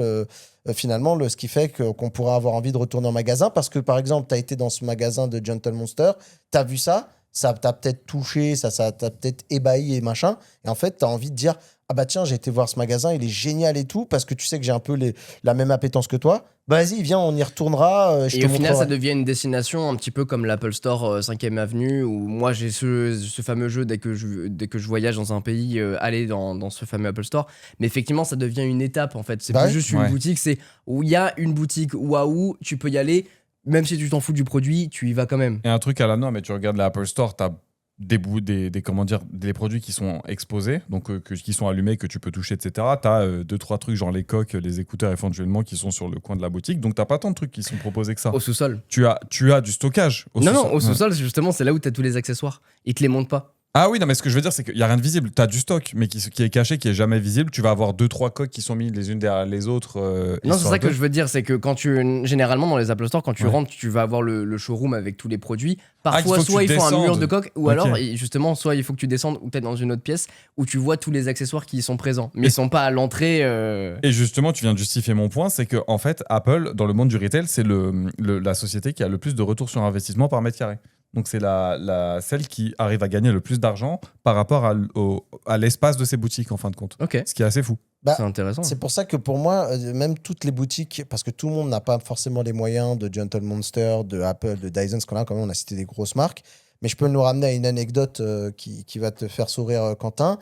finalement, ce qui fait qu'on pourra avoir envie de retourner en magasin. Parce que, par exemple, tu as été dans ce magasin de Gentle Monster, tu as vu ça t'a peut-être touché, ça t'a peut-être ébahi et machin. Et en fait, tu as envie de dire, ah bah tiens, j'ai été voir ce magasin, il est génial et tout, parce que tu sais que j'ai un peu la même appétence que toi. Bah vas-y, viens, on y retournera. Je Et te au final, ça montrerai. devient une destination un petit peu comme l'Apple Store 5ème Avenue, où moi j'ai ce fameux jeu dès que je voyage dans un pays, aller dans ce fameux Apple Store. Mais effectivement, ça devient une étape en fait. C'est Bah plus ouais. juste une Ouais. boutique, c'est où il y a une boutique waouh, tu peux y aller, même si tu t'en fous du produit, tu y vas quand même. Et un truc à la noix, mais tu regardes l'Apple Store, t'as comment dire, des produits qui sont exposés, donc qui sont allumés, que tu peux toucher, etc. T'as 2-3 trucs, genre les coques, les écouteurs éventuellement, qui sont sur le coin de la boutique. Donc t'as pas tant de trucs qui sont proposés que ça. Au sous-sol. Tu as du stockage au Non, sous-sol. non, au sous-sol, justement, c'est là où t'as tous les accessoires. Ils te les montrent pas. Ah oui, non, mais ce que je veux dire, c'est qu'il n'y a rien de visible. Tu as du stock, mais qui est caché, qui est jamais visible. Tu vas avoir 2-3 coques qui sont mises les unes derrière les autres. Non, c'est histoire ça que de- je veux dire, c'est que généralement dans les Apple Store, quand tu Ouais. rentres, tu vas avoir le showroom avec tous les produits. il Parfois, faut que soit tu ils font un mur descendes. de coque, ou Ok. alors, justement, soit il faut que tu descendes ou peut-être dans une autre pièce où tu vois tous les accessoires qui y sont présents. Mais Et- ils sont pas à l'entrée. Et justement, tu viens de justifier mon point, c'est que en fait, Apple, dans le monde du retail, c'est la société qui a le plus de retour sur investissement par mètre carré. Donc c'est celle qui arrive à gagner le plus d'argent par rapport à l'espace de ses boutiques, en fin de compte. Ok, Ce qui est assez fou. Bah, c'est intéressant. c'est pour ça que pour moi, même toutes les boutiques, parce que tout le monde n'a pas forcément les moyens de Gentle Monster, de Apple, de Dyson, ce qu'on a quand même, on a cité des grosses marques. Mais je peux nous ramener à une anecdote qui va te faire sourire, Quentin.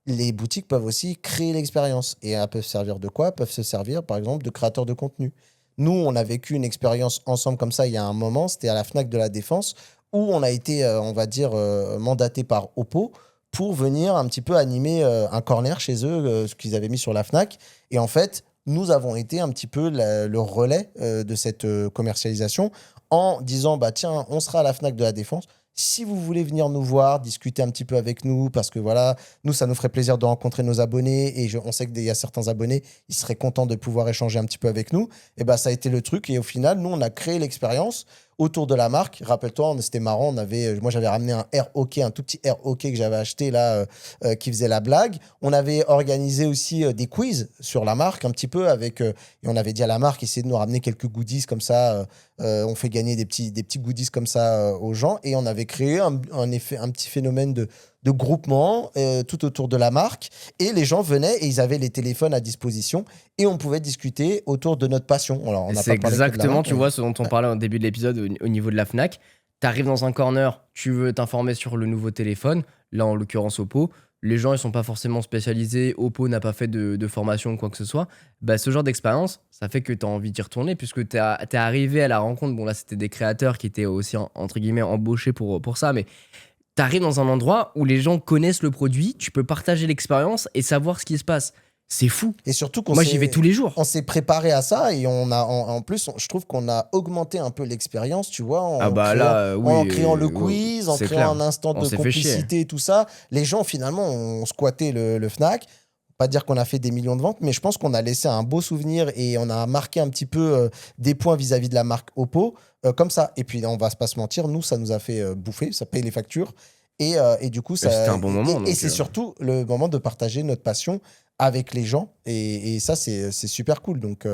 Les boutiques peuvent aussi créer l'expérience. Et elles peuvent servir de quoi? Elles peuvent se servir, par exemple, de créateurs de contenu. Nous, on a vécu une expérience ensemble comme ça il y a un moment. C'était à la Fnac de la Défense, où on a été, on va dire, mandaté par Oppo pour venir un petit peu animer un corner chez eux, ce qu'ils avaient mis sur la Fnac. Et en fait, nous avons été un petit peu le relais de cette commercialisation en disant, bah tiens, on sera à la Fnac de la Défense. Si vous voulez venir nous voir, discuter un petit peu avec nous, parce que voilà, nous, ça nous ferait plaisir de rencontrer nos abonnés, et on sait qu'il y a certains abonnés, ils seraient contents de pouvoir échanger un petit peu avec nous. Et bah, ça a été le truc, et au final, nous, on a créé l'expérience autour de la marque. Rappelle-toi, c'était marrant, moi, j'avais ramené un Air Hockey, un tout petit Air Hockey que j'avais acheté là, qui faisait la blague. On avait organisé aussi des quiz sur la marque, un petit peu, et on avait dit à la marque, essayez de nous ramener quelques goodies comme ça. On fait gagner des petits goodies comme ça aux gens, et on avait créé un petit phénomène de groupement tout autour de la marque, et les gens venaient et ils avaient les téléphones à disposition et on pouvait discuter autour de notre passion. Alors, on n'a C'est pas parlé que de la exactement, marque, tu mais- vois, ce dont on parlait au début de l'épisode au niveau de la Fnac. T'arrives dans un corner, tu veux t'informer sur le nouveau téléphone, là en l'occurrence Oppo. Les gens ils sont pas forcément spécialisés, Oppo n'a pas fait de formation ou quoi que ce soit. Bah, ce genre d'expérience, ça fait que tu as envie d'y retourner puisque t'es arrivé à la rencontre. Bon, là c'était des créateurs qui étaient aussi entre guillemets embauchés pour ça, mais t'arrives dans un endroit où les gens connaissent le produit, tu peux partager l'expérience et savoir ce qui se passe. C'est fou. Et surtout qu'on Moi s'est- j'y vais tous les jours. on s'est préparé à ça et en plus, je trouve qu'on a augmenté un peu l'expérience, tu vois, en Ah bah créant, là, oui, en créant le oui, quiz, en c'est créant clair. un instant On de s'est fait chier. complicité et tout ça. Les gens, finalement, ont squatté le Fnac. Pas dire qu'on a fait des millions de ventes, mais je pense qu'on a laissé un beau souvenir et on a marqué un petit peu des points vis-à-vis de la marque Oppo, comme ça. Et puis, on va pas se mentir, nous, ça nous a fait bouffer, ça paye les factures. Et du coup, C'était un bon moment. et c'est surtout le moment de partager notre passion avec les gens. Et ça, c'est super cool. Donc,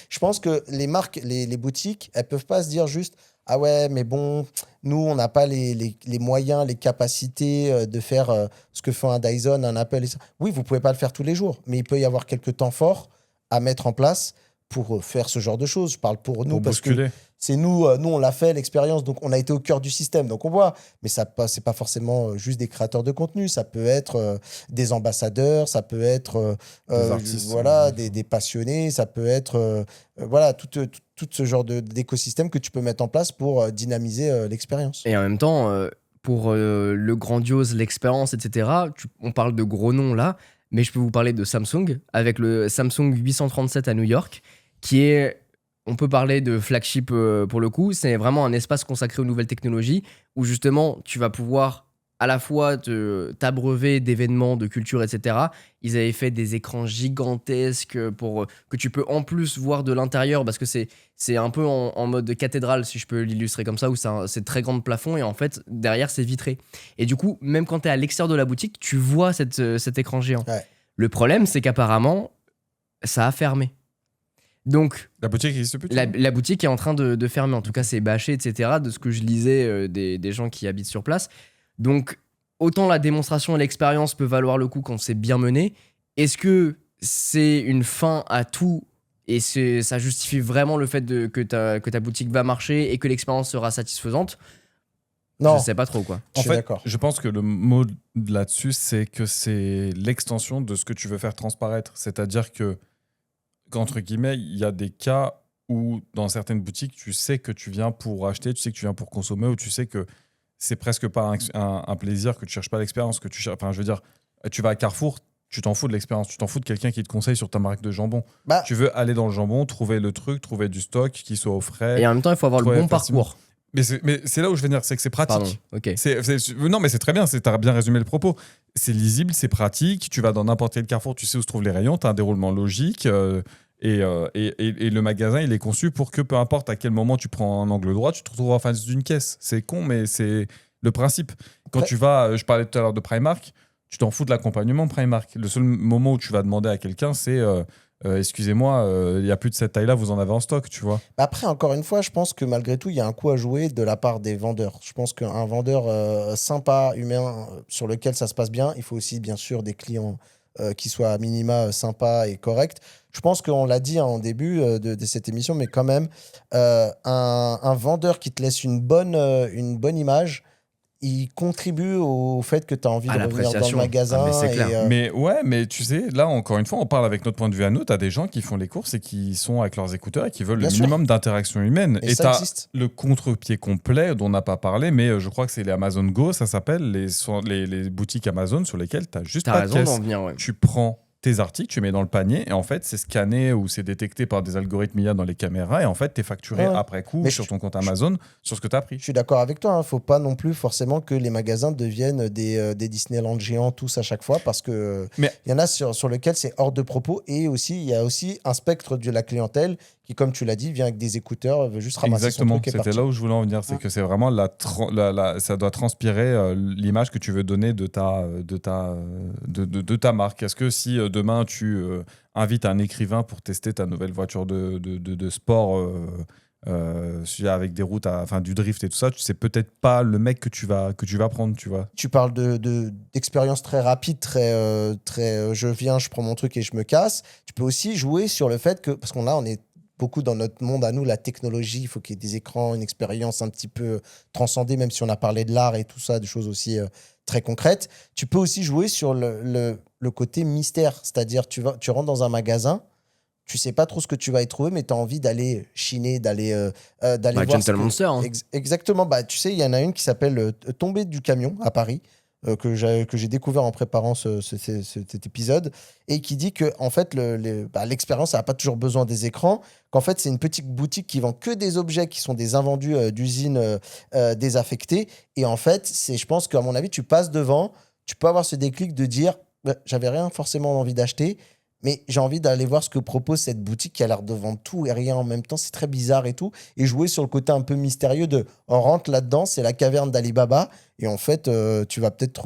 je pense que les marques, les boutiques, elles peuvent pas se dire juste ah ouais, mais bon, nous, on n'a pas les moyens, les capacités de faire ce que fait un Dyson, un Apple. Et ça. Oui, vous pouvez pas le faire tous les jours, mais il peut y avoir quelques temps forts à mettre en place pour faire ce genre de choses. Je parle pour nous Pour parce que bousculer. c'est nous, on l'a fait, l'expérience, donc on a été au cœur du système, donc on voit. Mais ça, c'est pas forcément juste des créateurs de contenu, ça peut être des ambassadeurs, ça peut être Des artistes, voilà, ouais. des passionnés, ça peut être voilà, tout ce genre d'écosystème que tu peux mettre en place pour dynamiser l'expérience. Et en même temps, pour le grandiose, l'expérience, etc., on parle de gros noms là, mais je peux vous parler de Samsung, avec le Samsung 837 à New York, qui est, on peut parler de flagship pour le coup, c'est vraiment un espace consacré aux nouvelles technologies, où justement tu vas pouvoir à la fois t'abreuver d'événements, de culture, etc. Ils avaient fait des écrans gigantesques pour que tu peux en plus voir de l'intérieur, parce que c'est un peu en mode de cathédrale, si je peux l'illustrer comme ça, où c'est très grand plafond et en fait, derrière, c'est vitré. Et du coup, même quand tu es à l'extérieur de la boutique, tu vois cet écran géant. Ouais. Le problème, c'est qu'apparemment, ça a fermé. Donc, La boutique existe plus. la boutique est en train de fermer. En tout cas, c'est bâché, etc. De ce que je lisais des gens qui habitent sur place. Donc, autant la démonstration et l'expérience peut valoir le coup quand c'est bien mené. Est-ce que c'est une fin à tout et ça justifie vraiment le fait que ta boutique va marcher et que l'expérience sera satisfaisante? Non, Je sais pas trop, quoi. je En suis fait, d'accord. je pense que le mot là-dessus, c'est que c'est l'extension de ce que tu veux faire transparaître. C'est-à-dire que, qu'entre guillemets, il y a des cas où, dans certaines boutiques, tu sais que tu viens pour acheter, tu sais que tu viens pour consommer, ou tu sais que c'est presque pas un plaisir, que tu cherches pas l'expérience, que tu cherches. Enfin, je veux dire, tu vas à Carrefour, tu t'en fous de l'expérience, tu t'en fous de quelqu'un qui te conseille sur ta marque de jambon. Bah, Tu veux aller dans le jambon, trouver le truc, trouver du stock qui soit au frais. Et en même temps, il faut avoir le Ouais, bon facilement. parcours. Mais c'est là où je veux dire, c'est que c'est pratique. Pardon, ok. Non, mais c'est très bien, tu as bien résumé le propos. C'est lisible, c'est pratique, tu vas dans n'importe quel carrefour, tu sais où se trouvent les rayons, tu as un déroulement logique, et le magasin, il est conçu pour que peu importe à quel moment tu prends un angle droit, tu te retrouves en face d'une caisse. C'est con, mais c'est le principe. Quand Après- tu vas, je parlais tout à l'heure de Primark, tu t'en fous de l'accompagnement Primark. Le seul moment où tu vas demander à quelqu'un, c'est excusez-moi, il n'y a plus de cette taille-là, vous en avez en stock, tu vois. Après, encore une fois, je pense que malgré tout, il y a un coup à jouer de la part des vendeurs. Je pense qu'un vendeur sympa, humain, sur lequel ça se passe bien, il faut aussi, bien sûr, des clients qui soient à minima sympas et corrects. Je pense qu'on l'a dit en début de cette émission, mais quand même, un vendeur qui te laisse une bonne image, il contribue au fait que tu as envie À de revenir dans le l'appréciation. magasin. Ah, mais c'est clair. Mais ouais, mais tu sais, là, encore une fois, on parle avec notre point de vue à nous. T'as des gens qui font les courses et qui sont avec leurs écouteurs et qui veulent Bien le sûr. minimum d'interaction humaine. Et Et ça t'as existe. le contre-pied complet dont on n'a pas parlé, mais je crois que c'est les Amazon Go, ça s'appelle, les boutiques Amazon sur lesquelles t'as juste T'as pas de raison caisse. d'en venir, ouais. Tu prends tes articles, tu mets dans le panier et en fait, c'est scanné ou c'est détecté par des algorithmes IA dans les caméras et en fait, t'es facturé Ouais. après coup Mais sur ton compte Amazon sur ce que t'as pris. Je suis d'accord avec toi. Faut pas non plus forcément que les magasins deviennent des Disneyland géants tous à chaque fois parce que Mais- il y en a sur lequel c'est hors de propos et aussi il y a aussi un spectre de la clientèle qui, comme tu l'as dit, vient avec des écouteurs, veut juste ramasser Exactement, son truc et c'était partir. là où je voulais en venir. C'est que c'est vraiment ça doit transpirer l'image que tu veux donner de ta marque. Est-ce que si demain tu invites un écrivain pour tester ta nouvelle voiture de sport avec des routes, enfin du drift et tout ça, tu sais peut-être pas le mec que tu vas prendre, tu vois. Tu parles d'expérience très rapide, je viens, je prends mon truc et je me casse. Tu peux aussi jouer sur le fait que, parce qu'on on est beaucoup dans notre monde à nous, la technologie, il faut qu'il y ait des écrans, une expérience un petit peu transcendée, même si on a parlé de l'art et tout ça, des choses aussi très concrètes. Tu peux aussi jouer sur le côté mystère, c'est-à-dire tu rentres dans un magasin, tu sais pas trop ce que tu vas y trouver, mais tu as envie d'aller chiner, d'aller Bah, voir. Gentle Monster, hein. Exactement. Bah, tu sais, il y en a une qui s'appelle Tomber du camion à Paris, que j'ai découvert en préparant cet épisode, et qui dit que en fait, l'expérience n'a pas toujours besoin des écrans, qu'en fait, c'est une petite boutique qui vend que des objets qui sont des invendus d'usines désaffectées. Et en fait, je pense qu'à mon avis, tu passes devant, tu peux avoir ce déclic de dire, j'avais rien forcément envie d'acheter, mais j'ai envie d'aller voir ce que propose cette boutique qui a l'air de vendre tout et rien en même temps. C'est très bizarre et tout. Et jouer sur le côté un peu mystérieux de on rentre là-dedans, c'est la caverne d'Ali Baba. Et en fait, tu vas peut-être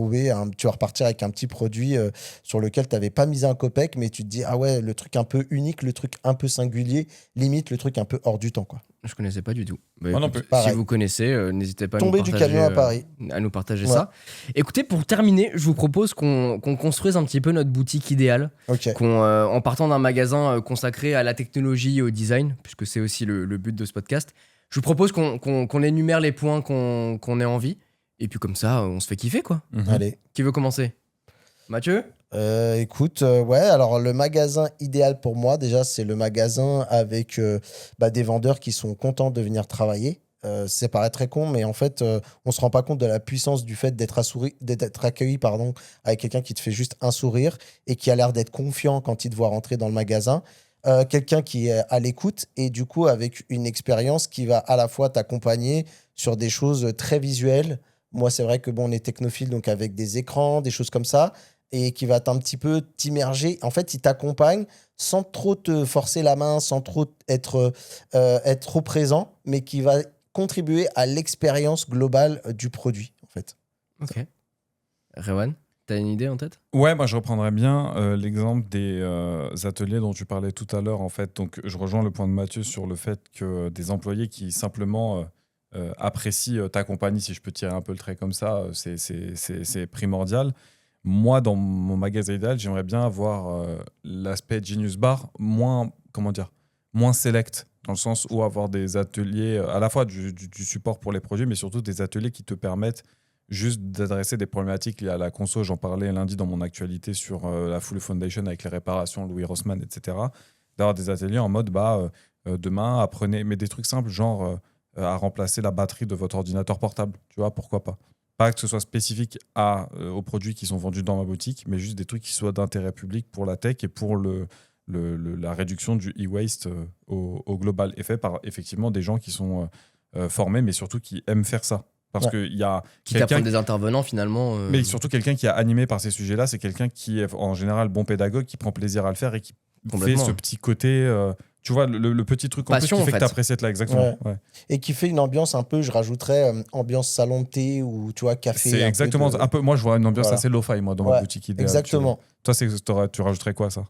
tu vas repartir avec un petit produit sur lequel tu n'avais pas misé un copec, mais tu te dis, ah ouais, le truc un peu unique, le truc un peu singulier, limite le truc un peu hors du temps, quoi. Je connaissais pas du tout. Bah, Moi non écoute, plus. si Pareil. vous connaissez, n'hésitez pas Tomber à nous du partager, camion à Paris. à nous partager Ouais. ça. Écoutez, pour terminer, je vous propose qu'on construise un petit peu notre boutique idéale, Ok. en partant d'un magasin consacré à la technologie et au design, puisque c'est aussi le but de ce podcast. Je vous propose qu'on énumère les points qu'on ait envie, et puis comme ça, on se fait kiffer, quoi. Mhm. Allez. Qui veut commencer? Mathieu? Écoute, ouais, alors le magasin idéal pour moi, déjà, c'est le magasin avec des vendeurs qui sont contents de venir travailler. Ça paraît très con, mais en fait, on se rend pas compte de la puissance du fait d'être accueilli avec quelqu'un qui te fait juste un sourire et qui a l'air d'être confiant quand il te voit rentrer dans le magasin. Quelqu'un qui est à l'écoute et du coup avec une expérience qui va à la fois t'accompagner sur des choses très visuelles. Moi, c'est vrai que bon, on est technophile, donc avec des écrans, des choses comme ça, et qui va un petit peu t'immerger. En fait, il t'accompagne sans trop te forcer la main, sans trop être trop présent, mais qui va contribuer à l'expérience globale du produit, en fait. Ok. Rewan, t'as une idée en tête? Ouais, moi je reprendrais bien l'exemple des ateliers dont tu parlais tout à l'heure. En fait, donc je rejoins le point de Mathieu sur le fait que des employés qui simplement apprécient ta compagnie, si je peux tirer un peu le trait comme ça, c'est primordial. Moi, dans mon magasin idéal, j'aimerais bien avoir l'aspect Genius Bar moins select, dans le sens où avoir des ateliers, à la fois du support pour les produits, mais surtout des ateliers qui te permettent juste d'adresser des problématiques liées à la conso. J'en parlais lundi dans mon actualité sur la Full Foundation avec les réparations, Louis Rossmann, etc. D'avoir des ateliers en mode, demain, apprenez, mais des trucs simples, genre à remplacer la batterie de votre ordinateur portable. Tu vois, pourquoi pas? Pas que ce soit spécifique aux produits qui sont vendus dans ma boutique, mais juste des trucs qui soient d'intérêt public pour la tech et pour la réduction du e-waste au global, et fait par effectivement des gens qui sont formés, mais surtout qui aiment faire ça. Parce qu'il y a Qui quelqu'un t'apprennent des intervenants finalement. mais surtout quelqu'un qui est animé par ces sujets-là, c'est quelqu'un qui est en général bon pédagogue, qui prend plaisir à le faire et qui fait Complètement. ce petit côté, tu vois, le petit truc en plus Passion, qui en fait que fait. t'apprécies être là, exactement. Ouais. Ouais. Et qui fait une ambiance un peu, je rajouterais, ambiance salon de thé ou, tu vois, café. C'est exactement un peu, moi je vois une ambiance Voilà. assez lo-fi moi dans ma Ouais, boutique idéale. Exactement. Tu vois. Toi, tu rajouterais quoi ça?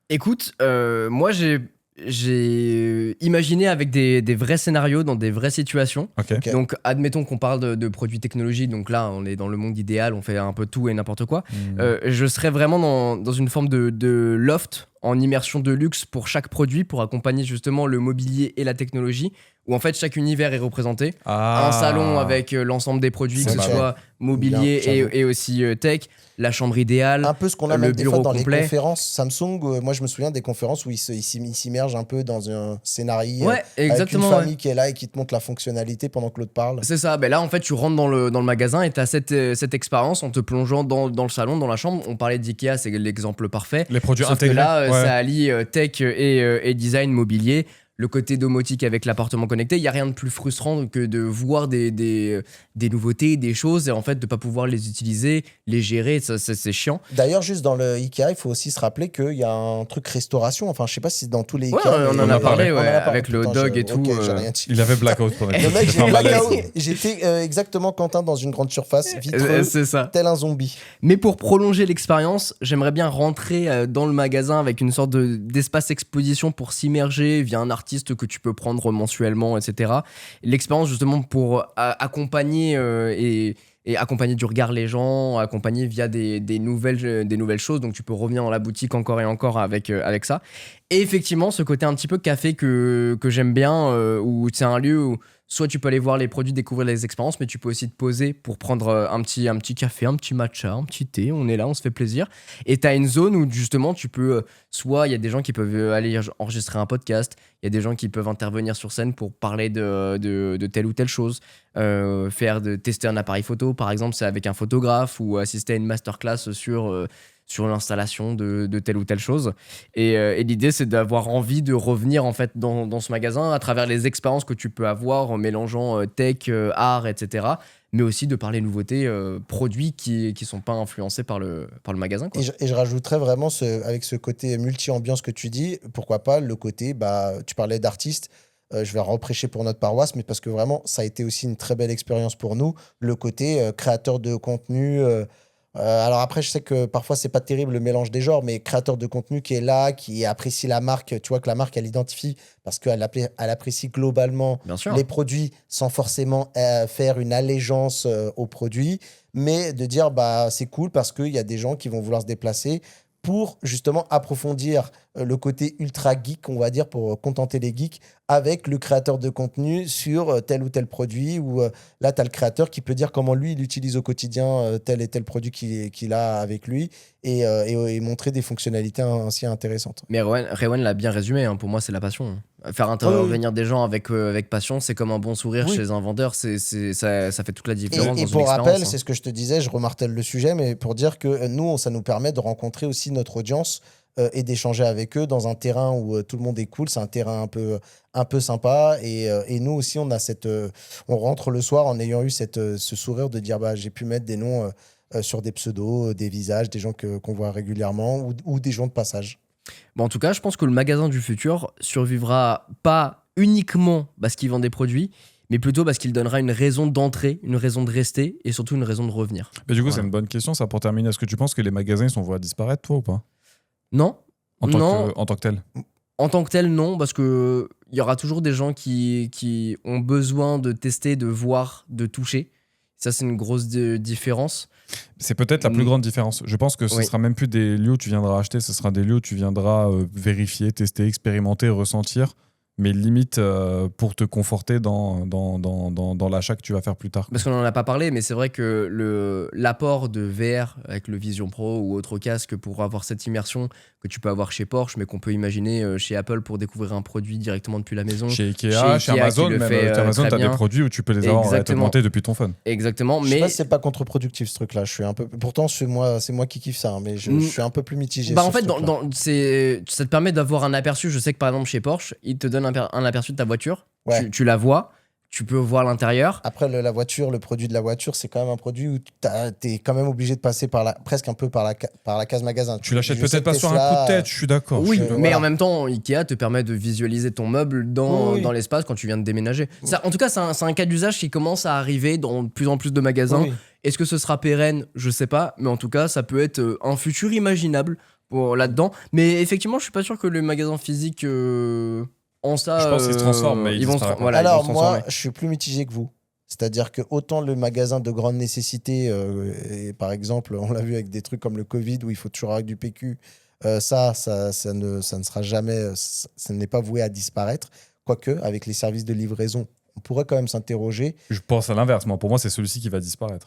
Écoute, moi j'ai imaginé avec des vrais scénarios dans des vraies situations. Ok. Ok. Donc, admettons qu'on parle de produits technologiques. Donc là, on est dans le monde idéal, on fait un peu tout et n'importe quoi. Je serais vraiment dans une forme de loft en immersion de luxe pour chaque produit pour accompagner justement le mobilier et la technologie, où en fait chaque univers est représenté. Un salon avec l'ensemble des produits, que C'est ce vrai. soit mobilier Bien, j'avoue. et aussi tech, la chambre idéale. Un peu ce qu'on a le même des fois bureau dans complet. les conférences Samsung. Moi, je me souviens des conférences où ils s'immergent un peu dans un scénario Ouais, avec exactement. une ouais. famille qui est là et qui te montre la fonctionnalité pendant que l'autre parle. C'est ça, ben là en fait tu rentres dans le magasin et tu as cette expérience en te plongeant dans le salon, dans la chambre. On parlait d'IKEA, c'est l'exemple parfait. Les produits Sauf intégrés. que là, ouais. ça allie tech et design mobilier. Le côté domotique avec l'appartement connecté, il n'y a rien de plus frustrant que de voir des nouveautés, des choses et en fait de ne pas pouvoir les utiliser, les gérer, ça, c'est chiant. D'ailleurs, juste dans le Ikea, il faut aussi se rappeler qu'il y a un truc restauration. Enfin, je sais pas si c'est dans tous les Ouais, Ikea. on mais- en a parlé, on en ouais, a parlé. avec le hot Putain, dog et tout, Ok, j'ai rien dit. Il avait blackout pour Le mec, j'ai un malaise. blackout. J'étais exactement Quentin dans une grande surface, vitreux, C'est ça. tel un zombie. Mais pour prolonger l'expérience, j'aimerais bien rentrer dans le magasin avec une sorte d'espace exposition pour s'immerger via un artiste que tu peux prendre mensuellement, etc. L'expérience justement pour accompagner et accompagner du regard les gens, accompagner via des nouvelles choses. Donc tu peux revenir dans la boutique encore et encore avec ça. Et effectivement, ce côté un petit peu café que j'aime bien, où c'est un lieu où soit tu peux aller voir les produits, découvrir les expériences, mais tu peux aussi te poser pour prendre un petit café, un petit matcha, un petit thé. On est là, on se fait plaisir. Et tu as une zone où justement tu peux, soit il y a des gens qui peuvent aller enregistrer un podcast, il y a des gens qui peuvent intervenir sur scène pour parler de telle ou telle chose, tester un appareil photo, par exemple, c'est avec un photographe, ou assister à une masterclass sur l'installation de telle ou telle chose. Et l'idée, c'est d'avoir envie de revenir en fait dans ce magasin à travers les expériences que tu peux avoir en mélangeant tech, art, etc. mais aussi de par les nouveautés produits qui sont pas influencés par le magasin, quoi. Et je rajouterais vraiment, avec ce côté multi-ambiance que tu dis, pourquoi pas le côté, tu parlais d'artistes, je vais reprêcher pour notre paroisse, mais parce que vraiment, ça a été aussi une très belle expérience pour nous, le côté créateur de contenu. Alors après, je sais que parfois, c'est pas terrible le mélange des genres, mais créateur de contenu qui est là, qui apprécie la marque, tu vois que la marque, elle identifie parce elle apprécie globalement Bien sûr. les produits sans forcément faire une allégeance aux produits, mais de dire, c'est cool parce qu'il y a des gens qui vont vouloir se déplacer pour justement approfondir le côté ultra geek, on va dire, pour contenter les geeks, avec le créateur de contenu sur tel ou tel produit, ou là, tu as le créateur qui peut dire comment lui, il utilise au quotidien tel et tel produit qu'il a avec lui, et montrer des fonctionnalités ainsi intéressantes. Mais Rewan l'a bien résumé, hein, pour moi c'est la passion. Faire oui. intervenir des gens avec passion, c'est comme un bon sourire Oui. chez un vendeur, ça fait toute la différence Et dans une pour rappel, expérience, hein. c'est ce que je te disais, je remartèle le sujet, mais pour dire que nous, ça nous permet de rencontrer aussi notre audience et d'échanger avec eux dans un terrain où tout le monde est cool, c'est un terrain un peu sympa, et nous aussi, on rentre le soir en ayant eu ce sourire de dire, j'ai pu mettre des noms sur des pseudos, des visages, des gens qu'on voit régulièrement, ou des gens de passage. Bon, en tout cas, je pense que le magasin du futur survivra pas uniquement parce qu'il vend des produits, mais plutôt parce qu'il donnera une raison d'entrer, une raison de rester et surtout une raison de revenir. Mais du coup, Voilà. c'est une bonne question, ça, pour terminer. Est-ce que tu penses que les magasins ils sont voués à disparaître, toi, ou pas? Non, En non. tant que tel. En tant que tel, non, parce que il y aura toujours des gens qui ont besoin de tester, de voir, de toucher. Ça, c'est une grosse différence. C'est peut-être la plus grande différence. Je pense que ce Oui. sera même plus des lieux où tu viendras acheter, ce sera des lieux où tu viendras vérifier, tester, expérimenter, ressentir, mais limite pour te conforter dans l'achat que tu vas faire plus tard. Parce qu'on n'en a pas parlé, mais c'est vrai que l'apport de VR avec le Vision Pro ou autre casque pour avoir cette immersion que tu peux avoir chez Porsche, mais qu'on peut imaginer chez Apple pour découvrir un produit directement depuis la maison. Chez Ikea, chez Amazon, qui le même fait, Amazon, très tu as des bien. produits où tu peux les avoir Exactement. augmentés depuis ton phone. Exactement, Je sais mais pas si c'est pas contre-productif ce truc-là. Je suis un peu. Pourtant, c'est moi qui kiffe ça, hein, mais je suis un peu plus mitigé. en sur fait, ce truc-là. ça te permet d'avoir un aperçu. Je sais que par exemple chez Porsche, ils te donnent un aperçu de ta voiture. Ouais. Tu la vois, tu peux voir l'intérieur. Après, la voiture, le produit de la voiture, c'est quand même un produit où t'es quand même obligé de passer presque un peu par la case magasin. Tu l'achètes Je sais peut-être pas que sur un Tesla, coup de tête, je suis d'accord. Oui, je- mais voilà. en même temps, Ikea te permet de visualiser ton meuble dans, Oui. dans l'espace quand tu viens de déménager. Ça, en tout cas, c'est un cas d'usage qui commence à arriver dans de plus en plus de magasins. Oui. Est-ce que ce sera pérenne? Je sais pas, mais en tout cas, ça peut être un futur imaginable là-dedans. Mais effectivement, je suis pas sûr que le magasin physique en ça. Je pense qu'ils se transforment, mais ils vont se disparaissent pas. voilà, ils vont Alors, se moi, transformer. je suis plus mitigé que vous. C'est-à-dire que autant le magasin de grande nécessité, et par exemple, on l'a vu avec des trucs comme le Covid où il faut toujours avec du PQ, ça ne sera jamais, ça n'est pas voué à disparaître. Quoique, avec les services de livraison, on pourrait quand même s'interroger. Je pense à l'inverse. Moi, pour moi, c'est celui-ci qui va disparaître.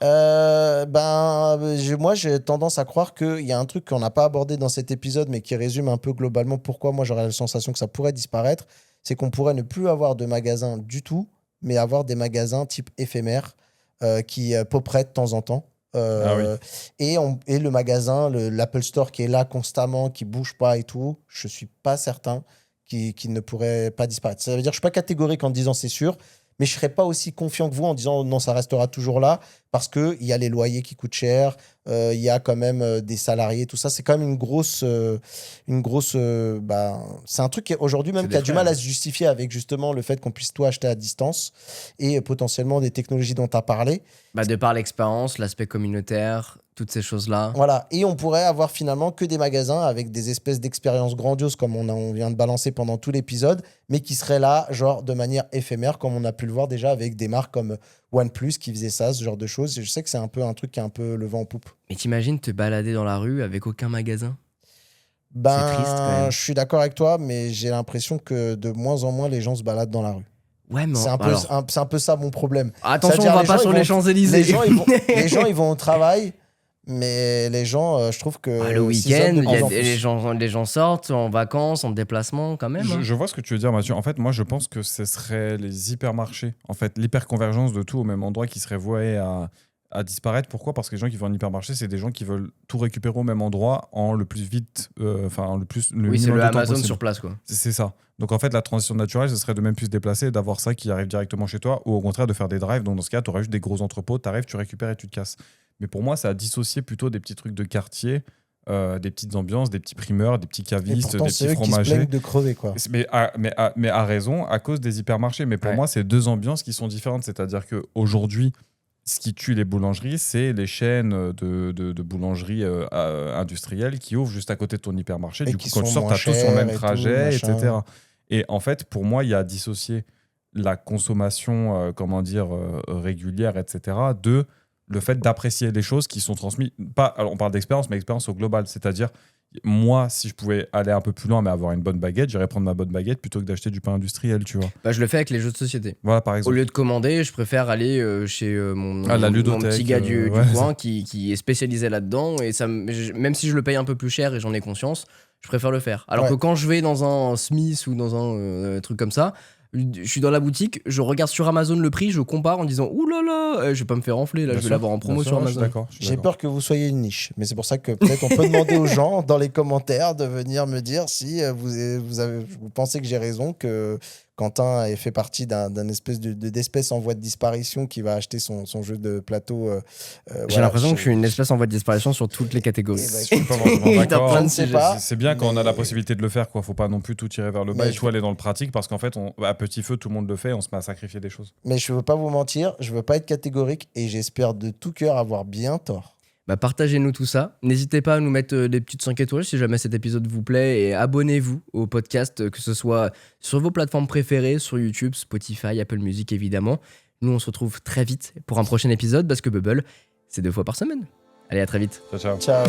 Moi, j'ai tendance à croire qu'il y a un truc qu'on n'a pas abordé dans cet épisode, mais qui résume un peu globalement pourquoi moi j'aurais la sensation que ça pourrait disparaître. C'est qu'on pourrait ne plus avoir de magasins du tout, mais avoir des magasins type éphémère qui poperaient de temps en temps. Et le magasin, l'Apple Store qui est là constamment, qui bouge pas et tout, je suis pas certain qu'il ne pourrait pas disparaître. Ça veut dire que je suis pas catégorique en disant c'est sûr, mais je serais pas aussi confiant que vous en disant non, ça restera toujours là, parce qu'il y a les loyers qui coûtent cher, il y a quand même des salariés, tout ça. C'est quand même une grosse c'est un truc qui aujourd'hui même C'est qui a des du frais, mal à hein. se justifier avec justement le fait qu'on puisse tout acheter à distance et potentiellement des technologies dont tu as parlé. De par l'expérience, l'aspect communautaire, toutes ces choses-là. Voilà, et on pourrait avoir finalement que des magasins avec des espèces d'expériences grandioses comme on vient de balancer pendant tout l'épisode, mais qui seraient là, genre de manière éphémère, comme on a pu le voir déjà avec des marques comme OnePlus qui faisaient ça, ce genre de choses. Et je sais que c'est un peu un truc qui est un peu le vent en poupe. Mais t'imagines te balader dans la rue avec aucun magasin? C'est triste, quand même. Je suis d'accord avec toi, mais j'ai l'impression que de moins en moins les gens se baladent dans la rue. Ouais, mais C'est un peu ça mon problème. attention, on C'est-à-dire, va les pas gens, sur ils les vont- Champs-Élysées. Les gens, ils vont au travail, mais les gens, je trouve que le s'isolent week-end, de plus en plus. les gens sortent en vacances, en déplacement quand même. Je vois ce que tu veux dire, Mathieu. En fait, moi, je pense que ce serait les hypermarchés. En fait, l'hyperconvergence de tout au même endroit qui serait voué à disparaître. Pourquoi ? Parce que les gens qui vont en hypermarché, c'est des gens qui veulent tout récupérer au même endroit en le plus vite, le Oui, c'est minimum le de temps Amazon possible. sur place, quoi. C'est ça. Donc en fait, la transition naturelle, ce serait de même plus se déplacer et d'avoir ça qui arrive directement chez toi, ou au contraire de faire des drives. Donc dans ce cas, tu auras juste des gros entrepôts, tu arrives, tu récupères et tu te casses. Mais pour moi, ça a dissocié plutôt des petits trucs de quartier, des petites ambiances, des petits primeurs, des petits Et cavistes, pourtant, des c'est petits eux qui se fromagers. plaignent de crever, quoi. Mais à raison, à cause des hypermarchés. Mais pour Ouais. moi, c'est deux ambiances qui sont différentes. C'est-à-dire qu'aujourd'hui, ce qui tue les boulangeries, c'est les chaînes de boulangeries industrielles qui ouvrent juste à côté de ton hypermarché. Et Du qui coup, quand tu sont sors, tu as moins tous sur le même chères et tout, trajet, machin. etc. Et en fait, pour moi, il y a à dissocier la consommation, régulière, etc., de le fait d'apprécier les choses qui sont transmises. Alors, on parle d'expérience, mais expérience au global. C'est-à-dire, moi, si je pouvais aller un peu plus loin, mais avoir une bonne baguette, j'irais prendre ma bonne baguette plutôt que d'acheter du pain industriel, tu vois. Bah, je le fais avec les jeux de société. Voilà, par Au exemple. lieu de commander, je préfère aller chez Ah, la mon ludothèque, petit gars du ouais, coin qui est spécialisé là-dedans. Et même si je le paye un peu plus cher et j'en ai conscience, je préfère le faire. Alors Ouais. que quand je vais dans un Smith ou dans un truc comme ça, je suis dans la boutique, je regarde sur Amazon le prix, je compare en disant ouh là là, je vais pas me faire enfler, là, Bien je vais sûr, l'avoir en promo bien sur sûr, je suis Amazon. d'accord, je suis J'ai d'accord. peur que vous soyez une niche, mais c'est pour ça que peut-être on peut demander aux gens dans les commentaires de venir me dire si vous pensez que j'ai raison, que Quentin fait partie d'un espèce d'espèce en voie de disparition qui va acheter son jeu de plateau. J'ai l'impression que je suis une espèce en voie de disparition sur toutes les catégories. Eh ben, Je suis pas forcément Il est en d'accord. train de Je ne sais pas. C'est bien quand on a la mais- possibilité de le faire, quoi. Faut pas non plus tout tirer vers le bas Mais et tout aller dans le pratique parce qu'en fait, à petit feu, tout le monde le fait, on se met à sacrifier des choses. Mais je veux pas vous mentir, je veux pas être catégorique et j'espère de tout cœur avoir bien tort. Bah, partagez-nous tout ça. N'hésitez pas à nous mettre des petites 5 étoiles si jamais cet épisode vous plaît et abonnez-vous au podcast, que ce soit sur vos plateformes préférées, sur YouTube, Spotify, Apple Music évidemment. Nous on se retrouve très vite pour un prochain épisode parce que Bubble, c'est 2 fois par semaine. Allez, à très vite. Ciao, ciao. Ciao.